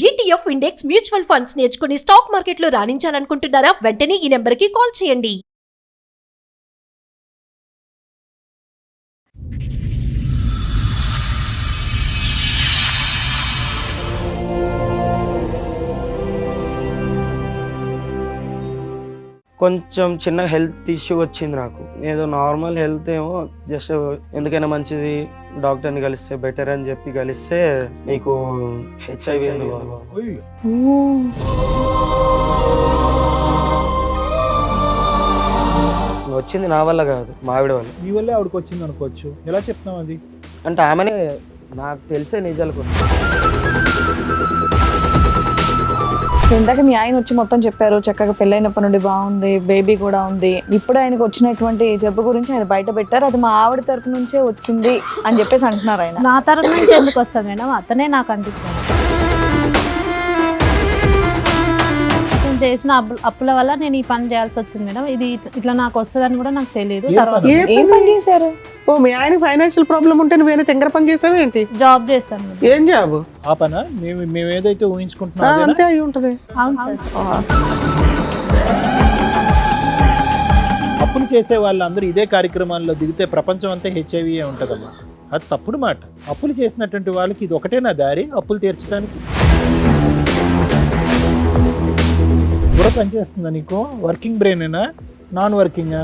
ETF index mutual funds నేర్చుకుని stock మార్కెట్లో రాణించాలనుకుంటున్నారా? వెంటనే ఈ నెంబర్కి కాల్ చేయండి. కొంచెం చిన్న హెల్త్ ఇష్యూ వచ్చింది నాకు. ఏదో నార్మల్ హెల్త్ ఏమో జస్ట్ ఎందుకైనా మంచిది డాక్టర్ని కలిస్తే బెటర్ అని చెప్పి కలిస్తే నీకు హెచ్ఐవి అని వచ్చింది. నా వల్ల కాదు, మా ఆవిడ వల్ల. నీ వల్లే ఆవిడకి వచ్చింది అనుకోవచ్చు. ఎలా చెప్తున్నావు అది? అంటే ఆమెనే నాకు తెలిసే నిజాలు. ఇందాక మీ ఆయన వచ్చి మొత్తం చెప్పారు, చక్కగా పెళ్ళైనప్పటి నుండి బాగుంది, బేబీ కూడా ఉంది. ఇప్పుడు ఆయనకు వచ్చినటువంటి జబ్బు గురించి ఆయన బయట పెట్టారు, అది మా ఆవిడ తరపు నుంచే వచ్చింది అని చెప్పేసి అంటున్నారు. ఆయన నా తరపు నుంచి ఎందుకు వస్తుంది మేడం? అతనే నాకు అంటించాడు. అతను చేసిన అప్పుల వల్ల నేను ఈ పని చేయాల్సి వచ్చింది మేడం. ఇది ఇట్లా నాకు వస్తుందని కూడా నాకు తెలియదు. తర్వాత ఏం పని చేశారు? ఓ మీ ఆయన ఫైనాన్షియల్ ప్రాబ్లం ఉంటే నువ్వేనా తెంగర పని చేసావు ఏంటి? జాబ్ చేస్తాను మేడం. ఏం జాబ్? ఆ పనా మేము ఏదైతే ఊహించుకుంటున్నాం అంతే అయి ఉంటది. అవును సార్. అప్పులు చేసే వాళ్ళందరూ ఇదే కార్యక్రమాల్లో దిగితే ప్రపంచం అంతా హెచ్ఐవి ఉంటుందమ్మా. అది తప్పుడు మాట. అప్పులు చేసినటువంటి వాళ్ళకి ఇది ఒకటేనా దారి అప్పులు తీర్చడానికి? కూడా పనిచేస్తుందా నీకు? వర్కింగ్ బ్రెయినేనా, నాన్ వర్కింగా?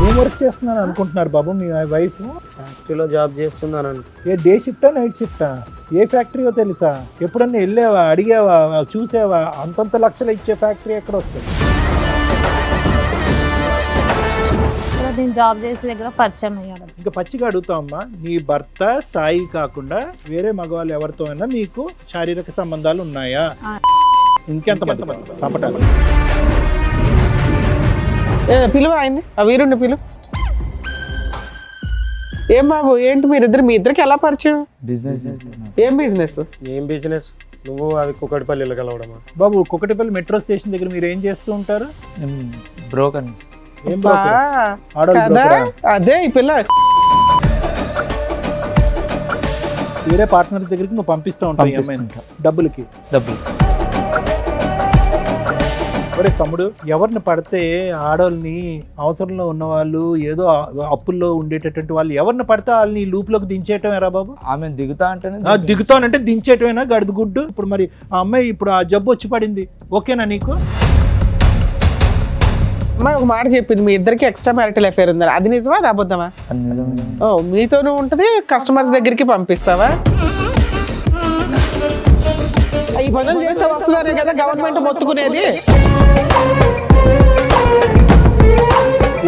ఏం వర్క్ చేస్తున్నాను అనుకుంటున్నారు బాబు మీ వైఫ్? ఫ్యాక్టరీలో జాబ్ చేస్తున్నాను. ఏ డే షిఫ్టా నైట్ షిఫ్టా? ఏ ఫ్యాక్టరీయో తెలుసా? ఎప్పుడన్నా వెళ్ళావా, అడిగావా, చూసావా? అంతంత లక్షలు ఇచ్చే ఫ్యాక్టరీ ఎక్కడ వస్తుంది? ఇక్కడ నేను జాబ్ చేసే దగ్గర పరిచయం అయ్యాడు. ఇంకా పచ్చిగా అడుగుతామమ్మా, నీ భర్త సాయి కాకుండా వేరే మగవాళ్ళు ఎవరితో అయినా మీకు శారీరక సంబంధాలు ఉన్నాయా? ఇంకెంతమంది సంపటాలు? పిలువ ఆయన్ని, ఆ వీరుణ్ణి పిలువ. ఏం బాబు ఏంటి మీ ఇద్దరికి ఎలా పరిచయం? బిజినెస్ చేస్తున్నా. ఏం బిజినెస్? ఏం బిజినెస్? నువ్వు అది కుకటిపల్లిలో కలవడమా? బాబు కుకటిపల్లి మెట్రో స్టేషన్ దగ్గర మీరు ఏం చేస్తూ ఉంటారు? బ్రోకర్. ఏం broker? ఆడవాళ్ళు కదా broker ఆ? అదే ఈ పిల్ల వేరే పార్ట్నర్ దగ్గరికి నువ్వు పంపిస్తూ ఉంటావు ఈ అమ్మాయిని డబ్బులకి. డబ్బులు. ఒరే తమ్ముడు, ఎవరిని పడితే ఆడవాళ్ళని, అవసరంలో ఉన్న వాళ్ళు, ఏదో అప్పుల్లో ఉండేటటువంటి వాళ్ళు ఎవరిని పడితే వాళ్ళని లూప్లోకి దించేయటం ఎరా బాబు? ఆమె దిగుతా అంటేనే దిగుతానంటే దించేయటమేనా గడుదు గుడ్డు? ఇప్పుడు మరి ఆ అమ్మాయి ఇప్పుడు ఆ జబ్బు వచ్చి పడింది, ఓకేనా నీకు? అమ్మాయి ఒక మాట చెప్పింది, మీ ఇద్దరికి ఎక్స్ట్రా మ్యారిటల్ అఫేర్ ఉందా? అది నిజమా, అది అబద్ధమా? ఓ మీతోనూ ఉంటది, కస్టమర్స్ దగ్గరికి పంపిస్తావా? ఈ పనులు చేస్తే వస్తుందనే కదా గవర్నమెంట్ మొత్తుకునేది.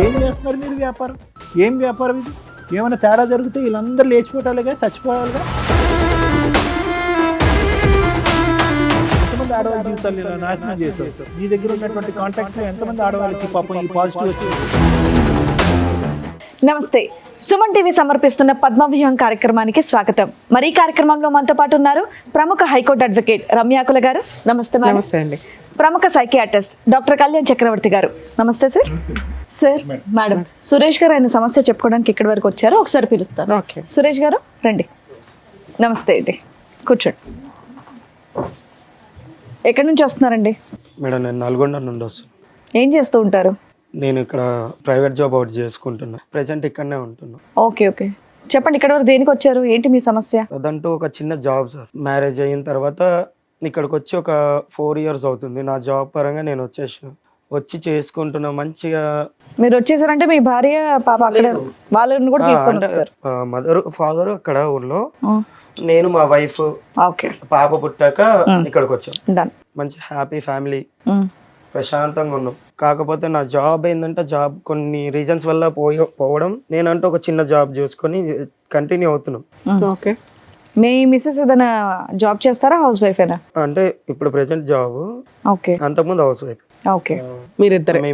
ఏం చేస్తున్నారు మీరు వ్యాపారం? ఏం వ్యాపారం ఇది? ఏమైనా తేడా జరిగితే వీళ్ళందరూ లేచిపోవటాలుగా, చచ్చిపోవాలిగా. ఎంతమంది ఆడవాళ్ళ జీవితాలు ఇలా నాశనం చేశారు? నీ దగ్గర ఉన్నటువంటి కాంటాక్ట్స్ ఎంతమంది ఆడవాళ్ళకి పాపం ఈ పాజిటివ్ వచ్చి? నమస్తే, సుమన్ టీవీ సమర్పిస్తున్న పద్మవ్యూహం కార్యక్రమానికి స్వాగతం. మరి ఈ కార్యక్రమంలో మనతో పాటు ఉన్నారు ప్రముఖ హైకోర్టు అడ్వకేట్ రమ్యాకుల గారు. నమస్తే మేడం. నమస్తే అండి. ప్రముఖ సైకియాట్రిస్ట్ డాక్టర్ కళ్యాణ్ చక్రవర్తి గారు. నమస్తే సార్. సార్, మేడం సురేష్ గారు ఆయన సమస్య చెప్పుకోవడానికి ఇక్కడి వరకు వచ్చారు, ఒకసారి పిలుస్తాను. ఓకే సురేష్ గారు రండి. నమస్తే అండి, కూర్చోండి. ఎక్కడి నుంచి వస్తున్నారండి? మేడం నేను నల్గొండ నుండి వస్తున్నాను. ఏం చేస్తూ ఉంటారు? నేను ఇక్కడ ప్రైవేట్ జాబ్ అవుట్ చేసుకుంటున్నా. ప్రెసెంట్ ఇక్కడనే ఉంటున్నా. ఓకే ఓకే, చెప్పండి ఇక్కడ వరకు దేనికి వచ్చారు, ఏంటి మీ సమస్య? అదంటూ ఒక చిన్న జాబ్ సార్. మ్యారేజ్ అయిన తర్వాత ఇక్కడికి వచ్చి ఒక 4 years అవుతుంది. నా జాబ్ పరంగా నేను వచ్చి చేసుకుంటున్నా మంచిగా. మీరు వచ్చేసారంటే మీ భార్య పాప అక్కడ వాళ్ళని కూడా తీసుకొని వచ్చారు? మదర్ ఫాదర్ అక్కడ ఊళ్ళో, నేను మా వైఫ్, ఓకే, పాప పుట్టాక ఇక్కడికి వచ్చాం. డన్. మంచి హ్యాపీ ఫ్యామిలీ, ప్రశాంతంగా ఉన్నాం. కాకపోతే నా జాబ్ ఏంటంటే జాబ్ కొన్ని రీజన్స్ వల్ల పోవడం, నేనంటూ ఒక చిన్న జాబ్ చూసుకొని కంటిన్యూ అవుతున్నాం. ఓకే, మీ మిస్సెస్ ఏదైనా జాబ్ చేస్తారా, హౌస్ వైఫేనా? అంటే ఇప్పుడు ప్రెసెంట్ జాబ్, ఓకే, అంతకుముందు హౌస్ వైఫ్. ఓకే, మేమిద్దరమే,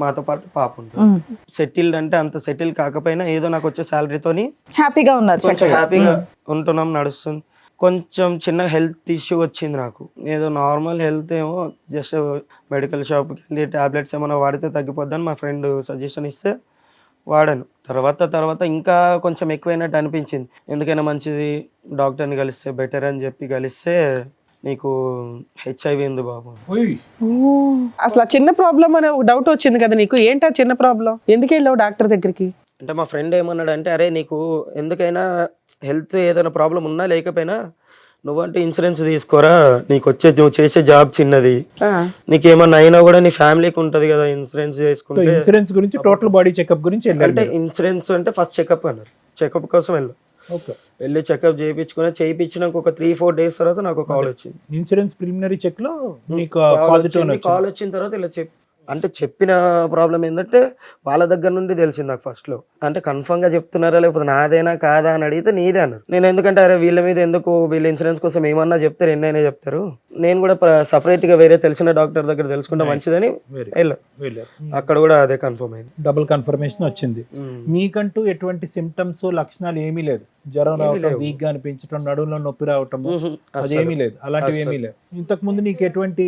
మాతో పాటు పాప ఉంటుంది. సెటిల్డ్ అంటే అంత సెటిల్ కాకపోయినా ఏదో నాకు వచ్చే శాలరీతోని హ్యాపీగా ఉన్నారు, కొంచెం హ్యాపీగా ఉంటున్నాం, నడుస్తుంది. కొంచెం చిన్న హెల్త్ ఇష్యూ వచ్చింది నాకు. ఏదో నార్మల్ హెల్త్ ఏమో జస్ట్ మెడికల్ షాప్కి వెళ్ళి టాబ్లెట్స్ ఏమైనా వాడితే తగ్గిపోద్దని మా ఫ్రెండ్ సజెషన్ ఇస్తే వాడాను. తర్వాత ఇంకా కొంచెం ఎక్కువైనట్టు అనిపించింది. ఎందుకైనా మంచిది డాక్టర్ని కలిస్తే బెటర్ అని చెప్పి కలిస్తే నీకు హెచ్ఐవి ఉంది బాబు. అసలు ఆ చిన్న ప్రాబ్లం అనే ఒక డౌట్ వచ్చింది కదా నీకు, ఏంటి ఆ చిన్న ప్రాబ్లం, ఎందుకు వెళ్ళావు డాక్టర్ దగ్గరికి? అంటే మా ఫ్రెండ్ ఏమన్నాడు అంటే, అరే నీకు ఎందుకైనా హెల్త్ ఏదైనా ప్రాబ్లం ఉన్నా లేకపోయినా నువ్వంటే ఇన్సూరెన్స్ తీసుకోరా, నువ్వు చేసే జాబ్ చిన్నది, నీకేమన్నా అయినా కూడా నీ ఫ్యామిలీకి ఉంటది కదా ఇన్సూరెన్స్ చేసుకుంటే. ఇన్సూరెన్స్ గురించి టోటల్ బాడీ చెకప్ గురించి అంటే ఇన్సూరెన్స్ అంటే ఫస్ట్ చెకప్ అన్నారు, చెకప్ కోసం వెళ్ళి చెకప్ చేయించినాక ఒక 3-4 డేస్ తర్వాత నాకు కాల్ వచ్చింది. ఇన్సూరెన్స్ ప్రిలిమినరీ చెక్ లో నీకు పాజిటివ్ కాల్ వచ్చిన తర్వాత ఇలా అంటే చెప్పిన ప్రాబ్లం ఏంటంటే వాళ్ళ దగ్గర నుండి తెలిసింది నాకు ఫస్ట్ లో. అంటే కన్ఫర్మ్ గా చెప్తున్నారా లేకపోతే నాదేనా కాదా అని అడిగితే నీదే అన్నారు. నేను ఎందుకంటే అరే వీళ్ళ మీద ఎందుకు, వీళ్ళ ఇన్సూరెన్స్ కోసం ఏమన్నా చెప్తారు, ఎన్నైనా చెప్తారు, నేను కూడా సపరేట్ గా వేరే తెలిసిన డాక్టర్ దగ్గర తెలుసుకుంటే మంచిదని వెళ్ళా. అక్కడ కూడా అదే కన్ఫర్మ్ అయింది, డబుల్ కన్ఫర్మేషన్ వచ్చింది. మీకంటూ ఎటువంటి సిమ్టమ్స్ లక్షణాలు ఏమీ లేదు, జ్వరం రావటం, వీక్ గా అనిపించడం, నడుములో నొప్పి రావటం అదేమీ లేదు, అలాంటివి ఏమీ లేదు. ఇంతకు ముందు నీకు ఎటువంటి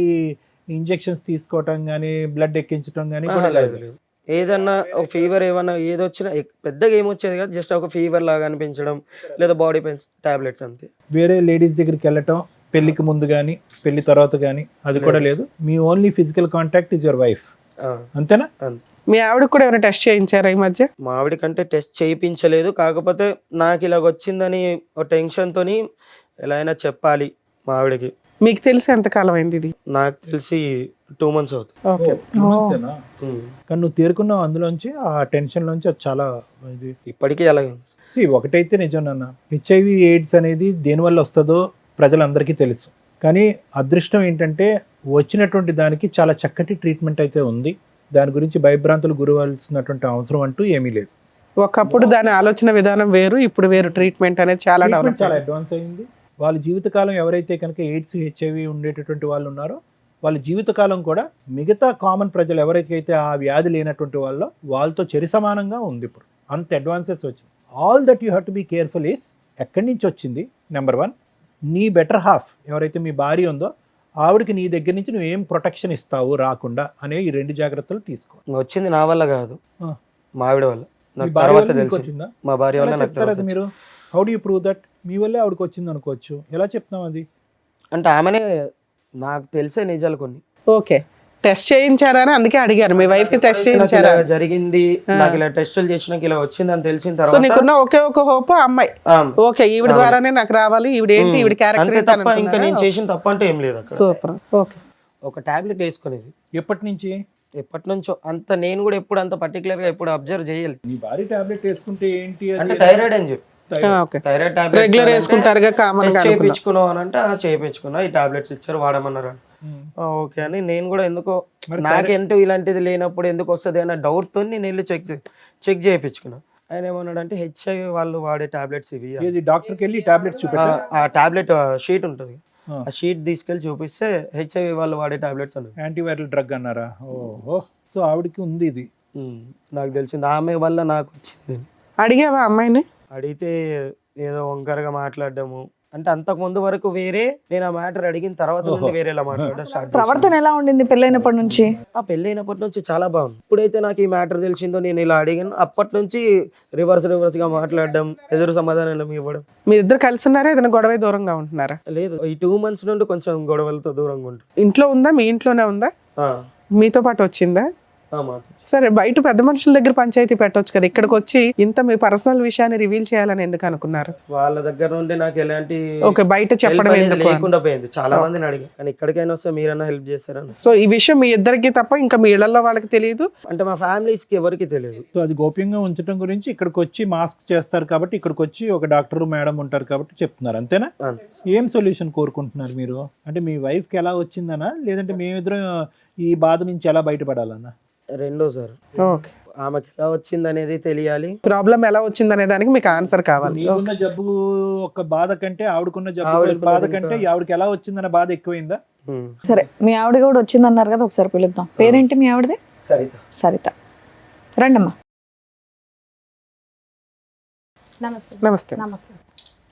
ఇంజెక్షన్స్ తీసుకోవటం గానీ బ్లడ్ ఎక్కించడం గానీ లేదు. ఏదన్నా ఒక ఫీవర్ ఏమన్నా ఏదొచ్చినా పెద్దగా ఏమొచ్చేది కాదు, జస్ట్ ఒక ఫీవర్ లాగా అనిపించడం లేదా బాడీ పెయిన్స్ టాబ్లెట్స్ అంతే. వేరే లేడీస్ దగ్గరికి వెళ్ళటం పెళ్లికి ముందు గానీ పెళ్లి తర్వాత గానీ అది కూడా లేదు. మీ only physical contact is your wife, అంతేనా? మీ ఆవిడకి కూడా ఏమైనా టెస్ట్ చేయించారా ఈ మధ్య? మా ఆవిడకంటే టెస్ట్ చేయించలేదు, కాకపోతే నాకు ఇలాగ వచ్చిందని ఒక టెన్షన్ తోని ఎలా అయినా చెప్పాలి మా ఆవిడకి. మీకు తెలిసి ఎంతకాలం అయింది ఇది? నాకు తెలిసి 2 months అవుతుంది. కానీ నువ్వు తేరుకున్నావు అందులోంచి, ఆ టెన్షన్ లోంచి. అది చాలా ఇది ఇప్పటికీ అలాగే ఉంది. ఒకటైతే నిజం నాన్న, హెచ్ఐవి ఎయిడ్స్ అనేది దేనివల్ల వస్తుందో ప్రజలందరికీ తెలుసు. కానీ అదృష్టం ఏంటంటే వచ్చినటువంటి దానికి చాలా చక్కటి ట్రీట్మెంట్ అయితే ఉంది. దాని గురించి భయభ్రాంతులు గురవలసినటువంటి అవసరం అంటూ ఏమీ లేదు. ఒకప్పుడు దాని ఆలోచన విధానం వేరు, ఇప్పుడు వేరు. ట్రీట్మెంట్ అనేది చాలా డెవలప్, చాలా అడ్వాన్స్ అయింది. వాళ్ళ జీవితకాలం ఎవరైతే కనుక ఎయిడ్స్ హెచ్ఐవి ఉండేటటువంటి వాళ్ళు ఉన్నారో వాళ్ళ జీవితకాలం కూడా మిగతా కామన్ ప్రజలు ఎవరికైతే ఆ వ్యాధి లేనటువంటి వాళ్ళతో చెరి సమానంగా ఉంది. ఇప్పుడు అంత అడ్వాన్సెస్ వచ్చింది. All that you have to be careful is ఎక్కడి నుంచి వచ్చింది. నెంబర్ 1, నీ బెటర్ హాఫ్ ఎవరైతే మీ భార్య ఉందో ఆవిడకి నీ దగ్గర నుంచి నువ్వు ఏం ప్రొటెక్షన్ ఇస్తావు రాకుండా అనే ఈ 2 జాగ్రత్తలు తీసుకో. వచ్చింది నా వల్ల కాదు, మా ఆవిడ వల్ల. మా భార్య వల్ల చెప్తారు అది మీరు. How do you prove that? మీ వల్లే ఆవిడకి వచ్చింది అనుకోవచ్చు, ఎలా చెప్తాం అది? అంటే ఆమెనే నాకు తెలిసే నిజాలు కొన్ని. ఓకే, టెస్ట్ చేయించారా అని అందుకే అడిగారు. మీ వైఫ్ కి టెస్ట్ చేయించారా? జరిగింది, నాకు ఇలా టెస్టులు చేసినాక ఇలా వచ్చింది అని తెలిసిన సో తర్వాత నీకున్న ఒకే ఒక హోప్ అమ్మాయి, ఓకే ఈవిడ ద్వారానే నాకు రావాలి, ఈవిడ ఏంటి ఈవిడ క్యారెక్టర్ తప్ప ఇంకా నేను చేసిన తప్ప అంటే ఏం లేదు. సూపర్. ఓకే, ఒక టాబ్లెట్ వేసుకునేది ఎప్పటి నుంచి? ఎప్పటి నుంచో. అంత నేను కూడా ఎప్పుడు అంత పర్టికులర్ గా ఎప్పుడు అబ్జర్వ్ చేయాలి. నీ భార్య టాబ్లెట్ వేసుకుంటే ఏంటి అంటే థైరాయిడ్ అని చెప్పి, థైరాయిడ్ టాబ్లెట్ రెగ్యులర్ వేసుకుంటారుగా కామన్ గా. చేయించుకున్నావు అని అంటే చేయించుకున్నా, ఈ టాబ్లెట్స్ ఇచ్చారు వాడమన్నారు. ఓకే అని నేను కూడా ఎందుకో నాకేంటో ఇలాంటిది లేనప్పుడు ఎందుకు వస్తుంది అన్న డౌట్ తో నేను వెళ్ళి చెక్ చేయించుకున్నా. ఆయన ఏమన్నాడు అంటే హెచ్ఐవి వాళ్ళు వాడే టాబ్లెట్స్ ఇవి. డాక్టర్కి వెళ్ళి టాబ్లెట్స్ చూపెట్టా, ఆ టాబ్లెట్ షీట్ ఉంటుంది, ఆ షీట్ తీసుకెళ్ళి చూపిస్తే హెచ్ఐవి వాళ్ళు వాడే టాబ్లెట్స్ అన్నారు. యాంటీవైరల్ డ్రగ్ అన్నారా? ఓహో, సో ఆవిడకి ఉంది ఇది. నాకు తెలిసింది, ఆమె వల్ల నాకు వచ్చింది. అడిగావా అమ్మాయిని? అడిగితే ఏదో వంకరగా మాట్లాడము. అంటే అంతకు ముందు వరకు వేరే, నేను ఆ మ్యాటర్ అడిగిన తర్వాత నుండి వేరేలా మాట్లాడడం స్టార్ట్. ప్రవర్తన ఎలా ఉండింది పెళ్ళైనప్పటి నుంచి? ఆ పెళ్ళైనప్పటి నుంచి చాలా బాగుంది. ఇప్పుడైతే నాకు ఈ మ్యాటర్ తెలిసిందో నేను ఇలా అడిగాను, అప్పటి నుంచి రివర్స్ గా మాట్లాడడం, ఎదురు సమాధానం ఇవ్వడం. మీ ఇద్దరు కలిసి ఉన్నారా, ఏదైనా గొడవ దూరంగా ఉంటున్నారా? లేదు, ఈ 2 months నుండి కొంచెం గొడవలతో దూరంగా ఉంటుంది. ఇంట్లో ఉందా? మీ ఇంట్లోనే ఉందా? మీతో పాటు వచ్చిందా? సరే, బయట పెద్ద మనుషుల దగ్గర పంచాయతీ పెట్టొచ్చు కదా, ఇక్కడికి వచ్చి ఇంత మీ పర్సనల్ విషయాన్ని రివీల్ చేయాలని ఎందుకు అనుకున్నారు? వాళ్ళ దగ్గర నుండి నాకు ఎలాంటి బయట చెప్పడం లేకుండా పోయింది. చాలా మందిని అడిగా, కానీ ఇక్కడికైనా వస్తే మీరన్నా హెల్ప్ చేస్తారని. సో ఈ విషయం మీ ఇద్దరికి తప్ప ఇంకా మీ ఇళ్లలో వాళ్ళకి తెలియదు? అంటే మా ఫ్యామిలీస్ కి ఎవరికి తెలియదు. సో అది గోప్యంగా ఉంచడం గురించి ఇక్కడికి వచ్చి మాస్క్ చేస్తారు కాబట్టి, ఇక్కడికి వచ్చి ఒక డాక్టర్ మేడం ఉంటారు కాబట్టి చెప్తున్నారు, అంతేనా? ఏం సొల్యూషన్ కోరుకుంటున్నారు మీరు? అంటే మీ వైఫ్ కి ఎలా వచ్చిందనా, లేదంటే మేమిద్దరం ఈ బాధ నుంచి ఎలా బయటపడాలన్నా? రెండో సార్, ఆమెకి ఎలా వచ్చింది అనేది తెలియాలి, ప్రాబ్లం ఎలా వచ్చింది అనే దానికి మీకు ఆన్సర్ కావాలి. నీకున్న జబ్బు ఒక బాధ కంటే ఆవిడకున్న జబ్బు బాధ కంటే ఆవిడకి ఎలా వచ్చిందన్న బాధ ఎక్కువైందా? సరే, మీ ఆవిడ కూడా వచ్చిందన్నారు కదా, ఒకసారి పిలుద్దాం. పేరేంటి మీ ఆవిడది? సరిత. రండమ్మా. నమస్తే. నమస్తే. నమస్తే.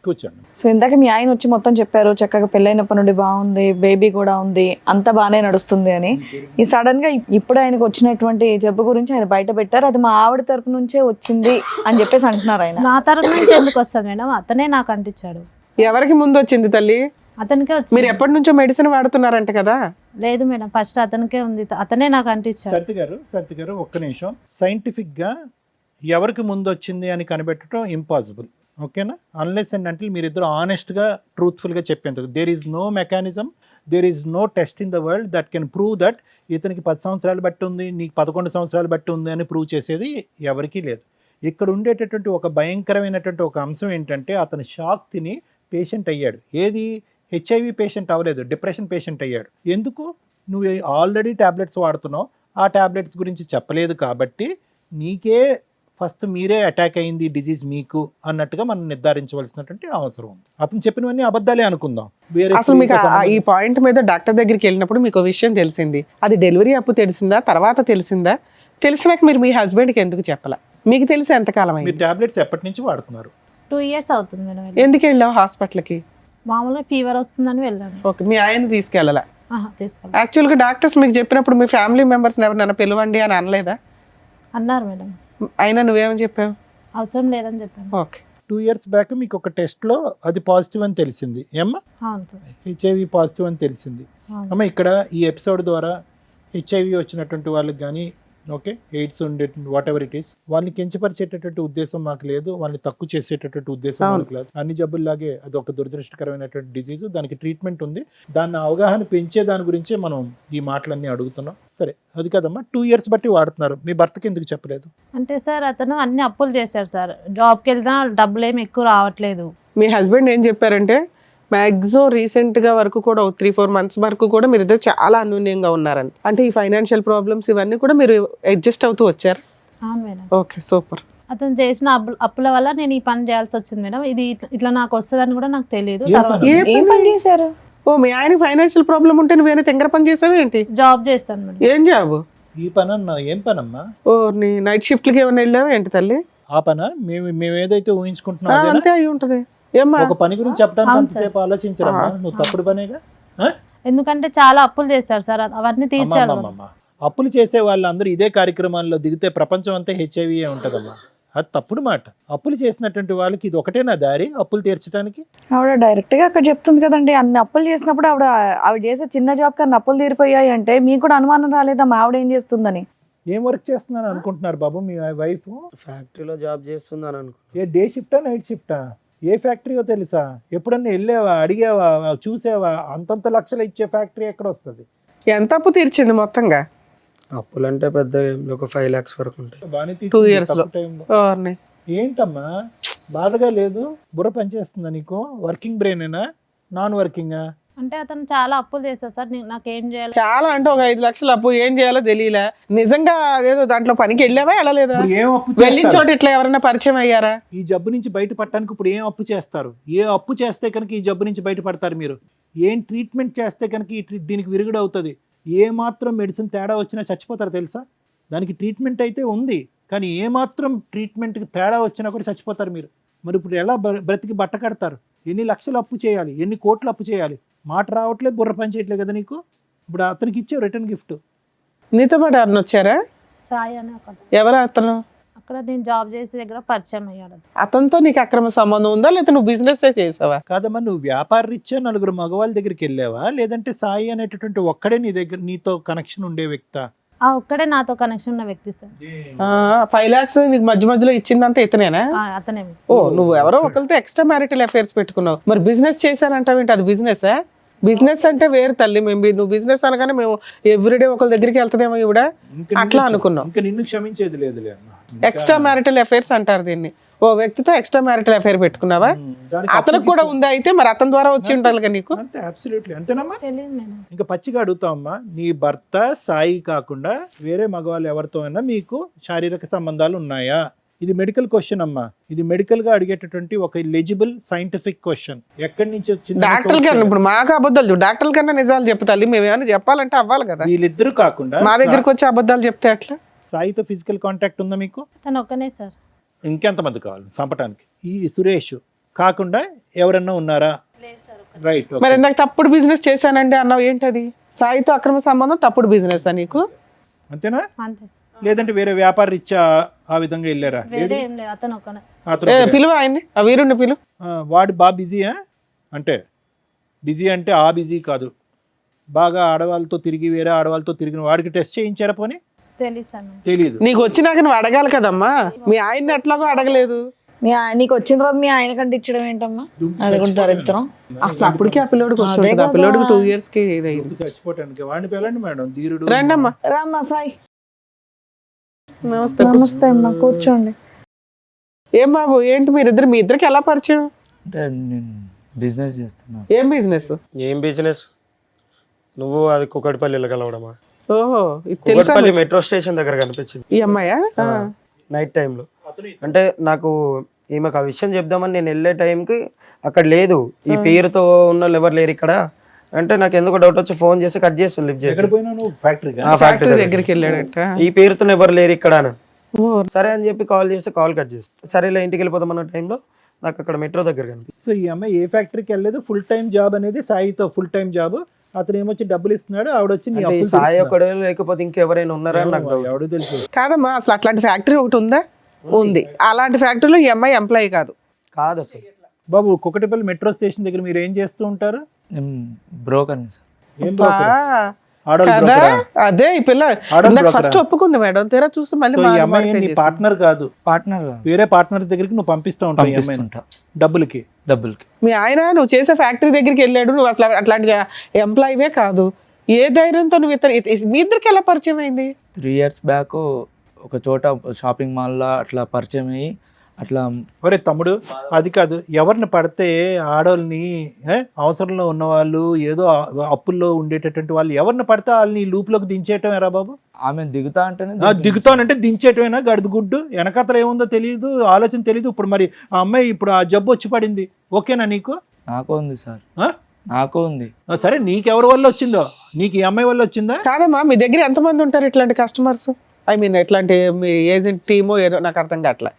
కూర్చోండి. సో ఇందాక మీ ఆయన వచ్చి మొత్తం చెప్పారు, చక్కగా పెళ్ళైనప్పటి నుండి బాగుంది, బేబీ కూడా ఉంది, అంతా బాగానే నడుస్తుంది అని. ఈ సడన్ గా ఇప్పుడు ఆయనకు వచ్చినటువంటి జబ్బు గురించి ఆయన బయట పెట్టారు, అది మా ఆవిడ తరపు నుంచే వచ్చింది అని చెప్పేసి అంటున్నారు ఆయన. నా తరపు నుంచి ఎందుకు వస్తుంది మేడం? అతనే నాకు అంటించాడు. ఎవరికి ముందు వచ్చింది తల్లి? అతనికే మీరు వచ్చింది. ఎప్పటి నుంచో మెడిసిన్ వాడుతున్నారంట కదా? లేదు మేడం, ఫస్ట్ అతనికే ఉంది, అతనే నాకు అంటించాడు. సత్య గారు ఒక్క నిమిషం. సైంటిఫిక్ గా ఎవరికి ముందు వచ్చింది అని కనిపెట్టడం ఇంపాసిబుల్, ఓకేనా? అన్లెస్ అండ్ అంటిల్ మీరిద్దరు ఆనెస్ట్ గా ట్రూత్ఫుల్ గా చెప్పేందుకు. There is no mechanism, there is no test in the world that can prove that ఇతనికి 10 సంవత్సరాలు బట్టి ఉంది, నీకు 11 సంవత్సరాలు బట్టి ఉంది అని ప్రూవ్ చేసేది ఎవరికీ లేదు. ఇక్కడ ఉండేటటువంటి ఒక భయంకరమైనటువంటి ఒక అంశం ఏంటంటే అతను షాక్ తిని పేషెంట్ అయ్యాడు. ఏది? హెచ్ఐవి పేషెంట్ అవ్వలేదు, డిప్రెషన్ పేషెంట్ అయ్యాడు. ఎందుకు? నువ్వు ఆల్రెడీ ట్యాబ్లెట్స్ వాడుతున్నావు, ఆ ట్యాబ్లెట్స్ గురించి చెప్పలేదు కాబట్టి నీకే ఫస్ట్ మీరే అటాక్ అయింది డిజీజ్ మీకు అన్నట్టుగా మనం నిర్ధారించవలసినటువంటి అవసరం ఉంది. అతను చెప్పినవన్నీ అబద్ధాలే అనుకుందాం. అసలు మీకు ఈ పాయింట్ మీద డాక్టర్ దగ్గరికి వెళ్ళినప్పుడు మీకు విషయం తెలిసింది, అది డెలివరీ అప్పు తెలిసిందా, తర్వాత తెలిసిందా? తెలిసినాక మీరు మీ హస్బెండ్కి ఎందుకు చెప్పాలా? మీకు తెలిసి ఎంతకాలం మీరు అయింది? ట్యాబ్లెట్స్ ఎప్పటి నుంచి వాడుతున్నారు? 2 years అవుతుంది మేడం. ఎందుకు వెళ్ళావు హాస్పిటల్కి? మామూలుగా ఫీవర్ వస్తుందని వెళ్ళాను. ఓకే, మీ ఆయన తీసుకెళ్ళాలా? తీసుకెళ్ళి యాక్చువల్గా డాక్టర్స్ మీకు చెప్పినప్పుడు మీ ఫ్యామిలీ మెంబర్స్ ఎవరినైనా పిలవండి అని అనలేదా? అన్నారు మేడం. అయినా నువ్వేమని చెప్పావు? అవసరం లేదని చెప్పాను. ఓకే. 2 years బ్యాక్ మీకు ఒక టెస్ట్లో అది పాజిటివ్ అని తెలిసింది ఏమ్మా? అవును సార్. హెచ్ఐవి పాజిటివ్ అని తెలిసింది. అవును. అమ్మ ఇక్కడ ఈ ఎపిసోడ్ ద్వారా హెచ్ఐవి వచ్చినటువంటి వాళ్ళకి కానీ ఓకే ఎయిడ్స్ ఉండే వాట్ ఎవర్ ఇట్ ఈస్ వాళ్ళని కించపరిచేటటువంటి ఉద్దేశం మాకు లేదు, వాళ్ళని తక్కువ చేసేటటువంటి ఉద్దేశం మాకు లేదు. అన్ని జబ్బుల్లాగే అది ఒక దురదృష్టకరమైనటువంటి డిజీజ్, దానికి ట్రీట్మెంట్ ఉంది. దాన్ని అవగాహన పెంచే దాని గురించే మనం ఈ మాటలన్నీ అడుగుతున్నాం. సరే అది కదమ్మా, 2 years బట్టి వాడుతున్నారు, మీ భర్తకి ఎందుకు చెప్పలేదు? అంటే సార్ అతను అన్ని అప్పులు చేశాడు సార్, జాబ్కి వెళ్తా డబ్బులు ఏమి ఎక్కువ రావట్లేదు. మీ హస్బెండ్ ఏం చెప్పారంటే మ్యాక్సిమం రీసెంట్గా వరకు కూడా 3-4 months వరకు కూడా మీరు ఇద్దరు చాలా అన్యోన్యంగా ఉన్నారని. అంటే ఈ ఫైనాన్షియల్ ప్రాబ్లమ్స్ ఇవన్నీ కూడా మీరు అడ్జస్ట్ అవుతూ వచ్చారు. అవును మేడం. Okay, super. అతను చేసిన అప్పుల వల్ల నేను ఈ పని చేయాల్సి వచ్చింది మేడం. ఇది ఇట్లా నాకు వస్తుందని కూడా నాకు తెలియదు. ఏం తర్వాత పని? ఏం పని చేశారు? ఓ, మీ ఆయన ఫైనాన్షియల్ ప్రాబ్లం ఉంటే నువ్వేనా తెంగర పని చేసావు ఏంటి? జాబ్ చేస్తాను మేడం. ఏం జాబు? ఈ పని అన్నా ఏం పనమ్మా? ఓ, నీ నైట్ షిఫ్ట్లకి ఏమైనా వెళ్ళావా ఏంటి తల్లి? ఆ పనా? మేము ఏదైతే ఊహించుకుంటున్నాం అదేనా? అంతే అయి ఉంటది. ఏమ్మా? ఒక పని గురించి చెప్పడానికి అవును అంతసేపు ఆలోచించరమ్మా, నువ్వు తప్పుడు పనేగా. ఎందుకంటే చాలా అప్పులు చేశాడు సార్, అవన్నీ తీర్చాలి. అమ్మమ్మమ్మ. అప్పులు చేసే వాళ్ళందరూ ఇదే కార్యక్రమాల్లో దిగితే ప్రపంచం అంతా హెచ్ఐవి ఉంటదమ్మా. అది తప్పుడు మాట. అప్పులు చేసినటువంటి వాళ్ళకి ఇది ఒకటేనా దారి అప్పులు తీర్చడానికి? ఆవిడ డైరెక్ట్ గా అక్కడ చెప్తుంది కదండి, అన్ని అప్పులు చేసినప్పుడు ఆవిడ చేసే చిన్న జాబ్ కన్నా అప్పులు తీరిపోయాయి అంటే మీకు కూడా అనుమానం రాలేదా మా ఆవిడ ఏం చేస్తుందని? ఏం వర్క్ చేస్తున్నాను అనుకుంటున్నారు బాబు మీ వైఫ్? ఫ్యాక్టరీలో జాబ్ చేస్తుందని అనుకో. ఏ డే షిఫ్టా నైట్ షిఫ్టా? ఏ ఫ్యాక్టరీయో తెలుసా? ఎప్పుడన్నా వెళ్ళావా, అడిగావా, చూసావా? అంతంత లక్షలు ఇచ్చే ఫ్యాక్టరీ ఎక్కడ వస్తుంది? ఎంత అప్పు తీర్చింది మొత్తంగా? అప్పులంటే పెద్ద ఏం లేవు, ఒక 5 lakhs వరకు ఉంటాయి. బాగానే 2 years లో. తక్కువ టైంలో. ఓర్ని. ఏంటమ్మా బాధగా లేదు? బుర్ర పనిచేస్తుందా నీకు? వర్కింగ్ బ్రెయినేనా, నాన్ వర్కింగా? అంటే అతను చాలా అప్పులు చేశాడు సార్, నాకేం చేయాలి? చాలా అంటే ఒక 5 లక్షలు అప్పు ఏం చేయాలో తెలియలే. నిజంగా ఏదో దాంట్లో పనికి వెళ్ళావా వెళ్ళలేదా? ఇప్పుడు ఏం అప్పు వెళ్ళిన చేస్తారు? చోట ఇట్లా ఎవరైనా పరిచయం అయ్యారా? ఈ జబ్బు నుంచి బయటపడటానికి ఇప్పుడు ఏం అప్పు చేస్తారు? ఏ అప్పు చేస్తే కనుక ఈ జబ్బు నుంచి బయటపడతారు మీరు? ఏం ట్రీట్మెంట్ చేస్తే కనుక దీనికి విరుగుడు అవుతుంది? ఏ మాత్రం మెడిసిన్ తేడా వచ్చినా చచ్చిపోతారు తెలుసా? దానికి ట్రీట్మెంట్ అయితే ఉంది, కానీ ఏ మాత్రం ట్రీట్మెంట్కి తేడా వచ్చినా కూడా చచ్చిపోతారు మీరు. మరి ఇప్పుడు ఎలా బ్రతికి బట్ట కడతారు? ఎన్ని లక్షలు అప్పు చేయాలి, ఎన్ని కోట్లు అప్పు చేయాలి? మాట రావట్లేదు, బుర్ర పని చేయట్లేదు కదా నీకు. ఇప్పుడు అతనికి ఇచ్చే రిటర్న్ గిఫ్ట్. నీతో పాటు ఎవరిని వచ్చారా? సాయి అని ఒక ఎవరు అతను? అక్కడ నేను జాబ్ చేసే దగ్గర పరిచయం అయ్యాడు. అతనితో నీకు అక్రమ సంబంధం ఉందా, లేదా నువ్వు బిజినెస్ చేసావా? కాదమ్మా, నువ్వు వ్యాపార రీత్యా నలుగురు మగవాళ్ళ దగ్గరికి వెళ్ళావా, లేదంటే సాయి అనేటటువంటి ఒక్కడే నీ దగ్గర నీతో కనెక్షన్ ఉండే వ్యక్తా? ఒక్కడే నాతో కనెక్షన్ ఉన్న వ్యక్తి సార్. 5 lakhs నీకు మధ్య మధ్యలో ఇచ్చిందంతా ఇతనేనా? అతనే. ఓ, నువ్వు ఎవరో ఒకరితో ఎక్స్ట్రా మ్యారిటల్ అఫైర్స్ పెట్టుకున్నావు. మరి బిజినెస్ చేశానంటావేంటి? అది బిజినెస్? బిజినెస్ అంటే వేరు తల్లి. నువ్వు బిజినెస్ అనగానే మేము ఎవ్రీడే ఒకరి దగ్గరికి వెళ్తాదేమో ఇవిడ అట్లా అనుకున్నాం. ఇంకా నిన్ను క్షమించేది లేదులే అమ్మా. ఎక్స్ట్రా మ్యారిటల్ అఫైర్స్ అంటారు దీన్ని. ఓ వ్యక్తితో ఎక్స్ట్రా మ్యారిటల్ అఫైర్ పెట్టుకున్నావా? అతనికి కూడా ఉందా? అయితే మరి అతని ద్వారా వచ్చి ఉండాలి నీకు. అంతే, అబ్సల్యూట్లీ అంతేనమ్మా. తెలియదు మేడం. ఇంకా పచ్చిగా అడుగుతామమ్మా, నీ భర్త సాయి కాకుండా వేరే మగవాళ్ళు ఎవరితో అయినా మీకు శారీరక సంబంధాలు ఉన్నాయా? ఇది మెడికల్ క్వశ్చన్ అమ్మా. ఇది మెడికల్ గా అడిగేటటువంటి ఒక ఎలిజిబుల్ సైంటిఫిక్ క్వశ్చన్. ఎక్కడి నుంచి వచ్చింది? డాక్టర్ గారు ఇప్పుడు మాకు అబద్ధాలు, డాక్టర్ కన్నా నిజాలు చెప్తాలి. మేము ఏమైనా చెప్పాలంటే అవ్వాలి కదా. వీళ్ళిద్దరు కాకుండా మా దగ్గరకు వచ్చి అబద్ధాలు చెప్తే అట్లా? సాయితో ఫిజికల్ కాంటాక్ట్ ఉందా మీకు? అతను ఒక్కనే సార్. ఇంకెంతమంది కావాలి చంపటానికి? ఈ సురేష్ కాకుండా ఎవరన్నా ఉన్నారా? రైట్. మరి ఇందాక తప్పుడు బిజినెస్ చేశానండి అన్నావు, ఏంటది? సాయితో అక్రమ సంబంధం తప్పుడు బిజినెస్ నీకు? అంతేనా? అంతే సార్. లేదంటే వేరే వ్యాపార రీత్యా ఆ విధంగా వెళ్ళారా? వేరే ఏం లేదు, అతను ఒకనే. అతను పిలువ ఆయన్ని, ఆ వీరుణ్ణి పిలువ. వాడు బాగా బిజీయా? అంటే బిజీ అంటే ఆ బిజీ కాదు, బాగా ఆడవాళ్ళతో తిరిగి వేరే ఆడవాళ్ళతో తిరిగిన వాడికి టెస్ట్ చేయించారా? పోనీ తెలియదు సార్ నాకు. తెలీదు. నీకు వచ్చినాక నువ్వు అడగాలి కదమ్మా, మీ ఆయన్ని ఎట్లాగో అడగలేదు. నీకు వచ్చిన తర్వాత మీ ఆయన కంటే ఇచ్చడం ఏంటమ్మా? అది కూడా దరిద్రం. అసలు అప్పటికే ఆ పిల్లోడికి వచ్చి అదే ఉంటుంది, ఆ కదా. పిల్లోడికి 2 years కి ఇదైంది. చచ్చిపోవటానికి వాడిని పిల్లండి మేడం, ధీరుడు. రండమ్మా. రామ్మా సాయి. నమస్తే. నమస్తే అమ్మా, కూర్చోండి. ఏం బాబు, ఏంటి మీరిద్దరు, మీ ఇద్దరికి ఎలా పరిచయం? అంటే నేను బిజినెస్ చేస్తున్నాను. ఏం బిజినెస్? ఏం బిజినెస్? నువ్వు అది కుకట్పల్లిలో కలవడమా? ఓహో, ఇది తెలుసా? కుకట్పల్లి మెట్రో స్టేషన్ దగ్గర కనిపించింది ఈ అమ్మాయా? నైట్ టైంలో. అంటే నాకు ఈమెకు ఆ విషయం చెప్దామని నేను వెళ్ళే టైంకి అక్కడ లేదు, ఈ పేరుతో ఉన్న వాళ్ళు ఎవరు లేరు ఇక్కడ అంటే నాకు ఎందుకు డౌట్ వచ్చి ఫోన్ చేసి కట్ చేస్తాను, లిఫ్ట్ ఎక్కడ చేసి పోయినా నువ్వు ఫ్యాక్టరీగా? ఫ్యాక్టరీ దగ్గరికి వెళ్ళాడట. ఈ పేరుతో ఎవరు లేరు ఇక్కడ అని. ఓ, సరే అని చెప్పి కాల్ చేస్తే కాల్ కట్ చేస్తాను. సరేలే ఇంటికి వెళ్ళిపోదాం అన్న టైంలో నాకు అక్కడ మెట్రో దగ్గర కనిపించింది. సో ఈ అమ్మాయి ఏ ఫ్యాక్టరీకి వెళ్ళలేదు, ఫుల్ టైం జాబ్ అనేది సాయితో ఫుల్ టైం జాబ్. అతను ఏమొచ్చి డబ్బులు ఇస్తున్నాడు, ఆవిడ వచ్చి నీ అంటే ఈ అప్పులు సాయి తీరుస్తున్నాడు. ఒకడే లేకపోతే ఇంకెవరైనా ఉన్నారా అని నాకు doubt. ఎవడు తెలుసు? కాదమ్మా, అసలు అట్లాంటి ఫ్యాక్టరీ ఒకటి ఉందా? ఉంది. అలాంటి ఫ్యాక్టరీలో ఈ అమ్మాయి ఎంప్లాయీ కాదు. కాదు అసలు. బాబు, కుకటిపల్లి మెట్రో స్టేషన్ దగ్గర మీరు ఏం చేస్తూ ఉంటారు? నేను బ్రోకర్ని సార్. ఏం బా, broker? ఆడవాళ్ళ కదా broker ఆ? అదే ఈ పిల్ల ఆడవాళ్ళ నాకు broker ఫస్ట్ ఆ? ఒప్పుకుంది మేడం, తీరా చూస్తే మళ్ళీ సో ఈ మారు అమ్మాయి మారు నీ చేసింది. పార్ట్నర్ కాదు, పార్ట్నర్ వేరే పార్ట్నర్ దగ్గరికి నువ్వు పంపిస్తూ ఉంటావు ఈ అమ్మాయిని పంపిస్తుంటా డబ్బులకి. డబ్బులకి. మీ ఆయన నువ్వు చేసే ఫ్యాక్టరీ దగ్గరికి వెళ్ళాడు, నువ్వు అసలు అట్లాంటి ఎంప్లాయీవే కాదు. ఏ ధైర్యంతో నువ్వు మీ ఇద్దరికి ఎలా పరిచయం అయింది? 3 years బ్యాక్ ఒక చోట షాపింగ్ మాల్లో అట్లా పరిచయం అయ్యి అట్లా. ఒరే తమ్ముడు, అది కాదు, ఎవరిని పడితే ఆడవాళ్ళని అవసరంలో ఉన్న వాళ్ళు, ఏదో అప్పుల్లో ఉండేటటువంటి వాళ్ళు ఎవరిని పడితే వాళ్ళని లూప్లోకి దించేయటం ఎరా బాబు? ఆమె దిగుతా అంటేనే దిగుతానంటే దించేయటమేనా? గడుదు గుడ్డు వెనకతలు ఏముందో తెలియదు, ఆలోచన తెలియదు. ఇప్పుడు మరి ఆ అమ్మాయి ఇప్పుడు ఆ జబ్బు వచ్చి పడింది, ఓకేనా నీకు? నాకు ఉంది సార్, ఆ? నాకు ఉంది. సరే, నీకెవరి వల్ల వచ్చిందో? నీకు ఈ అమ్మాయి వల్ల వచ్చిందా? కాదమ్మా, మీ దగ్గర ఎంతమంది ఉంటారు ఇట్లాంటి కస్టమర్స్? ఐ మీన్ ఇట్లాంటి మీ ఏజెంట్ టీమో ఏదో నాకు అర్థం కావట్లే.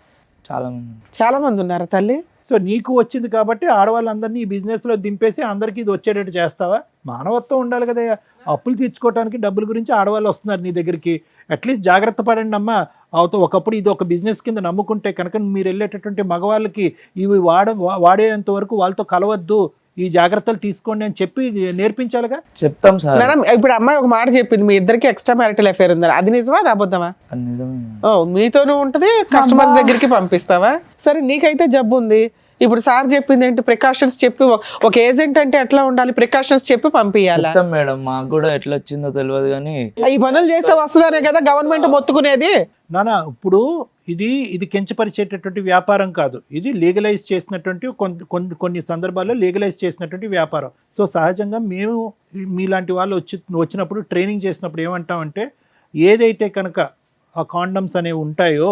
చాలా మంది. చాలా మంది ఉన్నారు తల్లి. సో నీకు వచ్చింది కాబట్టి ఆడవాళ్ళందరినీ ఈ బిజినెస్లో దింపేసి అందరికీ ఇది వచ్చేటట్టు చేస్తావా? మానవత్వం ఉండాలి కదా. అప్పులు తీర్చుకోవడానికి డబ్బుల గురించి ఆడవాళ్ళు వస్తున్నారు నీ దగ్గరికి. అట్లీస్ట్ జాగ్రత్త పడండి అమ్మా. ఒకప్పుడు ఇది ఒక బిజినెస్ కింద నమ్ముకుంటే కనుక మీరు వెళ్ళేటటువంటి మగవాళ్ళకి ఇవి వాడేంత వరకు వాళ్ళతో కలవద్దు, ఈ జాగ్రత్తలు తీసుకోండి అని చెప్పి నేర్పించాలిగా. చెప్తాం సార్. మేడం, ఇప్పుడు అమ్మాయి ఒక మాట చెప్పింది, మీ ఇద్దరికి ఎక్స్ట్రా మ్యారిటల్ అఫేర్ ఉందని. అది నిజమా, అది అబద్ధమా? అది నిజమే. ఓ, మీతోనూ ఉంటది, కస్టమర్స్ దగ్గరికి పంపిస్తావా? సరే, నీకైతే జబ్బు ఉంది. ఇప్పుడు సార్ చెప్పింది ఏంటి? ప్రికాషన్స్ చెప్పి, ఒక ఏజెంట్ అంటే ఎట్లా ఉండాలి, ప్రికాషన్స్ చెప్పి పంపించాలా? చెప్తాం మేడం, మాకు కూడా ఎట్లా వచ్చిందో తెలియదు కానీ ఈ పనులు చేస్తే వస్తుందనే కదా గవర్నమెంట్ మొత్తుకునేది. నానా, ఇప్పుడు ఇది కించపరిచేటటువంటి వ్యాపారం కాదు, ఇది లీగలైజ్ చేసినటువంటి కొన్ని సందర్భాల్లో లీగలైజ్ చేసినటువంటి వ్యాపారం. సో సహజంగా మేము మీలాంటి వాళ్ళు వచ్చినప్పుడు ట్రైనింగ్ చేసినప్పుడు ఏమంటామంటే, ఏదైతే కనుక ఆ కాండమ్స్ అనేవి ఉంటాయో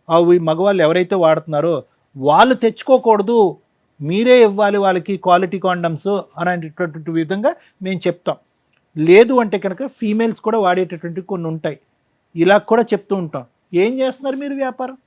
అవి మగవాళ్ళు ఎవరైతే వాడుతున్నారో వాళ్ళు తెచ్చుకోకూడదు, మీరే ఇవ్వాలి వాళ్ళకి క్వాలిటీ కాండమ్స్ అనేటటువంటి విధంగా మేము చెప్తాం. లేదు అంటే కనుక ఫీమేల్స్ కూడా వాడేటటువంటి కొన్ని ఉంటాయి, ఇలా కూడా చెప్తూ ఉంటాం. ఏం చేస్తున్నారు మీరు వ్యాపారం?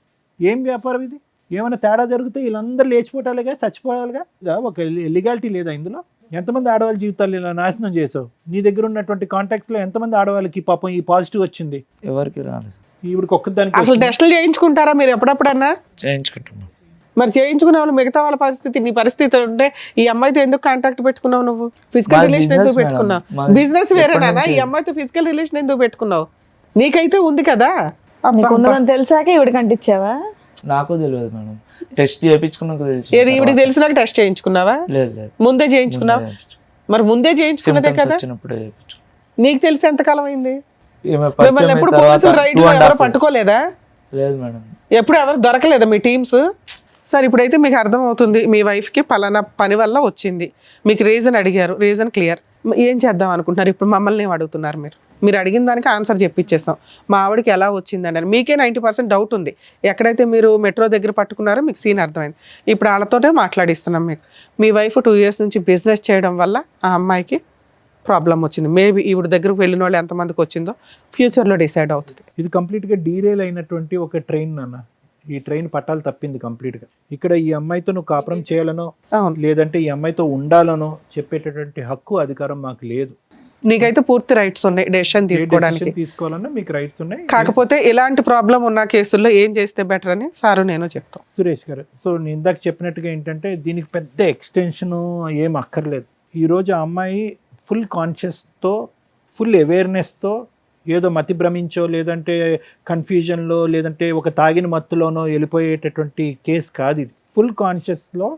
ఏం వ్యాపారం ఇది? ఏమైనా తేడా జరిగితే వీళ్ళందరూ లేచిపోవటాలిగా, చచ్చిపోవాలిగా. ఒక లీగాలిటీ లేదా ఇందులో? ఎంతమంది ఆడవాళ్ళ జీవితాలు ఇలా నాశనం చేసావు? నీ దగ్గర ఉన్నటువంటి కాంటాక్ట్స్లో ఎంతమంది ఆడవాళ్ళకి పాపం ఈ పాజిటివ్ వచ్చింది? ఎవరికి రాలేదు. ఈవిడికి ఒక్కదానికి అసలు టెస్టులు చేయించుకుంటారా మీరు ఎప్పుడప్పుడన్నా? చేయించుకుంటున్నాం. మరి చేయించుకునే వాళ్ళు మిగతా వాళ్ళ పరిస్థితి, నీ పరిస్థితి ఉంటే ఈ అమ్మాయితో ఎందుకు కాంటాక్ట్ పెట్టుకున్నావు? నువ్వు ఫిజికల్ మాది రిలేషన్ business ఎందుకు మేడం. పెట్టుకున్నావు? మాది బిజినెస్ వేరేనా? ఎప్పటి ఈ నుంచి? అమ్మాయితో ఫిజికల్ రిలేషన్ ఎందుకు పెట్టుకున్నావు? నీకైతే ఉంది కదా. నీకు ఉన్నదని తెలిసాక ఇవిడికి అంటించావా? నాకు తెలియదు మేడం, టెస్ట్ చేయించుకున్నాక తెలిసి. ఏది ఈవిడికి తెలిసినాక టెస్ట్ చేయించుకున్నావా? లేదు లేదు, ముందే చేయించుకున్నావు? మరి ముందే చేయించుకున్నదే కదా. వచ్చినప్పుడే చేయించు. నీకు తెలిసి ఎంతకాలం అయింది? ఈమె మిమ్మల్ని పరిచయం ఎప్పుడు అయిన పోలీసులు తర్వాత రైడ్ 2.5 ఎవరు years. పట్టుకోలేదా? లేదు మేడం. ఎప్పుడు ఎవరు దొరకలేదా మీ టీమ్స్? సార్, ఇప్పుడైతే మీకు అర్థమవుతుంది, మీ వైఫ్కి పలానా పని వల్ల వచ్చింది, మీకు రీజన్ అడిగారు, రీజన్ క్లియర్. ఏం చేద్దాం అనుకుంటున్నారు? ఇప్పుడు మమ్మల్ని ఏం అడుగుతున్నారు? మీరు అడిగిన దానికి ఆన్సర్ చెప్పిచ్చేస్తాం. మా ఆవిడకి ఎలా వచ్చిందండి అని మీకే 90% డౌట్ ఉంది. ఎక్కడైతే మీరు మెట్రో దగ్గర పట్టుకున్నారో మీకు సీన్ అర్థమైంది. ఇప్పుడు వాళ్ళతోనే మాట్లాడిస్తున్నాం. మీ వైఫ్ 2 years నుంచి బిజినెస్ చేయడం వల్ల ఆ అమ్మాయికి ప్రాబ్లం వచ్చింది. మేబీ ఈవిడ దగ్గరకు వెళ్ళిన వాళ్ళు ఎంతమందికి వచ్చిందో ఫ్యూచర్లో డిసైడ్ అవుతుంది. ఇది కంప్లీట్గా డీరేల్ అయినటువంటి ఒక ట్రైన్ నాన్న. ఈ ట్రైన్ పట్టాలు తప్పింది కంప్లీట్గా. ఇక్కడ ఈ అమ్మాయితో నువ్వు కాపురం చేయాలనో అవును. లేదంటే ఈ అమ్మాయితో ఉండాలనో చెప్పేటటువంటి హక్కు అధికారం మాకు లేదు. నీకైతే పూర్తి రైట్స్ ఉన్నాయి డెసిషన్ ఏ తీసుకోవడానికి. decision తీసుకోవాలన్నా మీకు రైట్స్ ఉన్నాయి. కాకపోతే ఇలాంటి ప్రాబ్లం ఉన్న కేసుల్లో ఏం చేస్తే బెటర్ అని సారు నేను చెప్తాం. సురేష్ గారు, సో నేను ఇందాక చెప్పినట్టుగా ఏంటంటే దీనికి పెద్ద ఎక్స్టెన్షను ఏం అక్కర్లేదు. ఈరోజు ఆ అమ్మాయి ఫుల్ కాన్షియస్తో, ఫుల్ అవేర్నెస్తో, ఏదో మతి భ్రమించో లేదంటే కన్ఫ్యూజన్లో లేదంటే ఒక తాగిన మత్తులోనో వెళ్ళిపోయేటటువంటి కేసు కాదు ఇది. ఫుల్ కాన్షియస్లో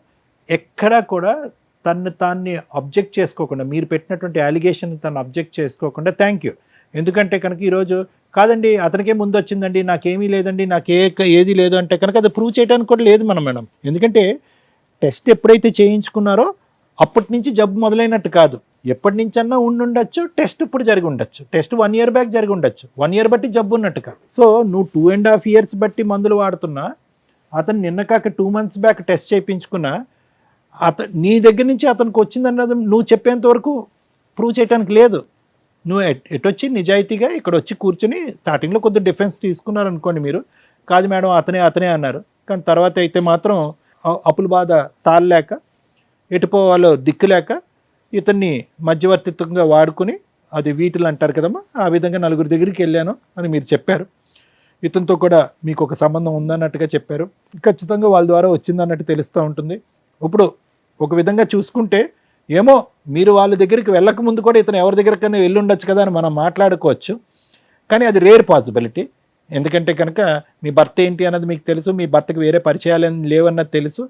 ఎక్కడా కూడా తాన్ని అబ్జెక్ట్ చేసుకోకుండా, మీరు పెట్టినటువంటి అలిగేషన్ తను అబ్జెక్ట్ చేసుకోకుండా థ్యాంక్ యూ. ఎందుకంటే కనుక ఈరోజు కాదండి అతనికే ముందు వచ్చిందండి, నాకేమీ లేదండి, ఏది లేదు అంటే కనుక అది ప్రూవ్ చేయడానికి కూడా లేదు మేడం. ఎందుకంటే టెస్ట్ ఎప్పుడైతే చేయించుకున్నారో అప్పటి నుంచి జబ్బు మొదలైనట్టు కాదు. ఎప్పటి నుంచన్నా ఉండొచ్చు, టెస్ట్ ఇప్పుడు జరిగి ఉండొచ్చు, టెస్ట్ 1 year బ్యాక్ జరిగి ఉండొచ్చు, 1 year బట్టి జబ్బు ఉన్నట్టు కాదు. సో నువ్వు 2.5 years బట్టి మందులు వాడుతున్నా, అతను నిన్న కాక 2 months బ్యాక్ టెస్ట్ చేయించుకున్నా, నీ దగ్గర నుంచి అతనికి వచ్చిందన్నది నువ్వు చెప్పేంత వరకు ప్రూవ్ చేయడానికి లేదు. నువ్వు ఎటొచ్చి నిజాయితీగా ఇక్కడ వచ్చి కూర్చొని స్టార్టింగ్లో కొద్దిగా డిఫెన్స్ తీసుకున్నారు అనుకోండి, మీరు కాదు మేడం అతనే అన్నారు, కానీ తర్వాత అయితే మాత్రం అప్పుల బాధ తాళలేక ఎటుపోవాలో దిక్కులేక ఇతన్ని మధ్యవర్తిత్వంగా వాడుకుని, అది వీటిలు అంటారు కదమ్మా, ఆ విధంగా 4 దగ్గరికి వెళ్ళాను అని మీరు చెప్పారు. ఇతనితో కూడా మీకు ఒక సంబంధం ఉందన్నట్టుగా చెప్పారు. ఖచ్చితంగా వాళ్ళ ద్వారా వచ్చిందన్నట్టు తెలుస్తూ ఉంటుంది. ఇప్పుడు ఒక విధంగా చూసుకుంటే ఏమో మీరు వాళ్ళ దగ్గరికి వెళ్ళక ముందు కూడా ఇతను ఎవరి దగ్గరికైనా వెళ్ళి ఉండొచ్చు కదా అని మనం మాట్లాడుకోవచ్చు, కానీ అది రేర్ పాసిబిలిటీ. ఎందుకంటే కనుక మీ భర్త ఏంటి అన్నది మీకు తెలుసు, మీ భర్తకి వేరే పరిచయాలు లేవన్నది తెలుసు,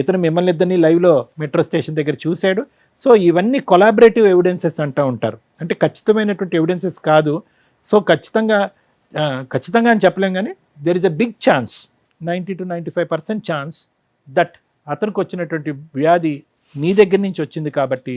ఇతను మిమ్మల్ని ఇద్దరిని లైవ్లో మెట్రో స్టేషన్ దగ్గర చూశాడు. సో ఇవన్నీ కొలాబరేటివ్ ఎవిడెన్సెస్ అంటూ ఉంటారు, అంటే ఖచ్చితమైనటువంటి ఎవిడెన్సెస్ కాదు. సో ఖచ్చితంగా అని చెప్పలేం, కానీ there is a big chance, 90 to 95% chance that అతనికి వచ్చినటువంటి వ్యాధి మీ దగ్గర నుంచి వచ్చింది. కాబట్టి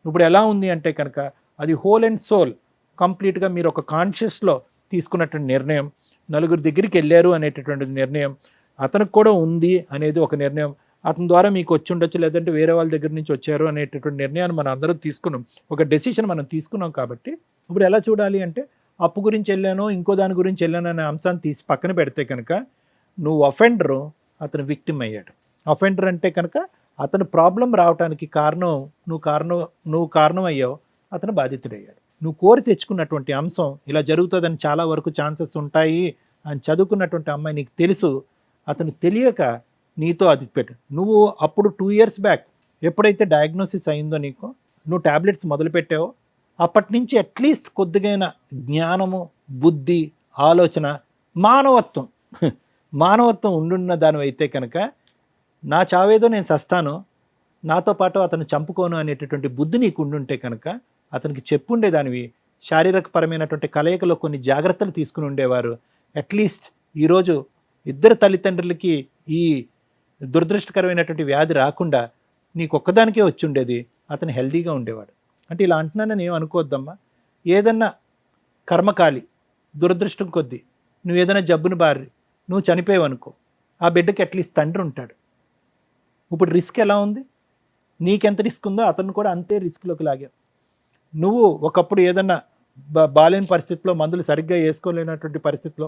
ఇప్పుడు ఎలా ఉంది అంటే కనుక అది హోల్ అండ్ సోల్ కంప్లీట్గా మీరు ఒక కాన్షియస్లో తీసుకున్నటువంటి నిర్ణయం, 4 దగ్గరికి వెళ్ళారు అనేటటువంటి నిర్ణయం, అతనికి కూడా ఉంది అనేది ఒక నిర్ణయం, అతని ద్వారా మీకు వచ్చి ఉండొచ్చు లేదంటే వేరే వాళ్ళ దగ్గర నుంచి వచ్చారు అనేటటువంటి నిర్ణయాన్ని మనం అందరం తీసుకున్నాం, ఒక డెసిషన్ మనం తీసుకున్నాం. కాబట్టి ఇప్పుడు ఎలా చూడాలి అంటే అప్పు గురించి వెళ్ళానో ఇంకో దాని గురించి వెళ్ళాను అనే అంశాన్ని తీసి పక్కన పెడితే కనుక నువ్వు అఫెండరు, అతను విక్టిమ్ అయ్యాడు. అఫెండర్ అంటే కనుక అతను ప్రాబ్లం రావడానికి కారణం నువ్వు కారణం అయ్యావు, అతను బాధితుడయ్యాడు. నువ్వు కోరి తెచ్చుకున్నటువంటి అంశం ఇలా జరుగుతుందని చాలా వరకు ఛాన్సెస్ ఉంటాయి అని చదువుకున్నటువంటి అమ్మాయి నీకు తెలుసు, అతను తెలియక నీతో అది పెట్టు. నువ్వు అప్పుడు 2 years బ్యాక్ ఎప్పుడైతే డయాగ్నోసిస్ అయిందో నీకు, నువ్వు ట్యాబ్లెట్స్ మొదలుపెట్టావో అప్పటి నుంచి అట్లీస్ట్ కొద్దిగైన జ్ఞానము, బుద్ధి, ఆలోచన, మానవత్వం ఉండున్న దానివైతే కనుక నా చావేదో నేను సస్తాను, నాతో పాటు అతను చంపుకోను అనేటటువంటి బుద్ధి నీకు ఉండుంటే కనుక అతనికి చెప్పుండేదానివి, శారీరకపరమైనటువంటి కలయికలో కొన్ని జాగ్రత్తలు తీసుకుని ఉండేవారు. అట్లీస్ట్ ఈరోజు ఇద్దరు తల్లిదండ్రులకి ఈ దురదృష్టకరమైనటువంటి వ్యాధి రాకుండా నీకు ఒక్కదానికే వచ్చి ఉండేది, అతను హెల్దీగా ఉండేవాడు. అంటే ఇలా అంటున్నానని ఏం అనుకోవద్దమ్మా. ఏదన్నా కర్మకాలి దురదృష్టం కొద్దీ నువ్వు ఏదైనా జబ్బును బారి నువ్వు చనిపోయావు అనుకో, ఆ బిడ్డకి అట్లీస్ట్ తండ్రి ఉంటాడు. ఇప్పుడు రిస్క్ ఎలా ఉంది, నీకెంత రిస్క్ ఉందో అతను కూడా అంతే రిస్క్లోకి లాగావు. నువ్వు ఒకప్పుడు ఏదన్నా బాలేని పరిస్థితిలో, మందులు సరిగ్గా వేసుకోలేనటువంటి పరిస్థితిలో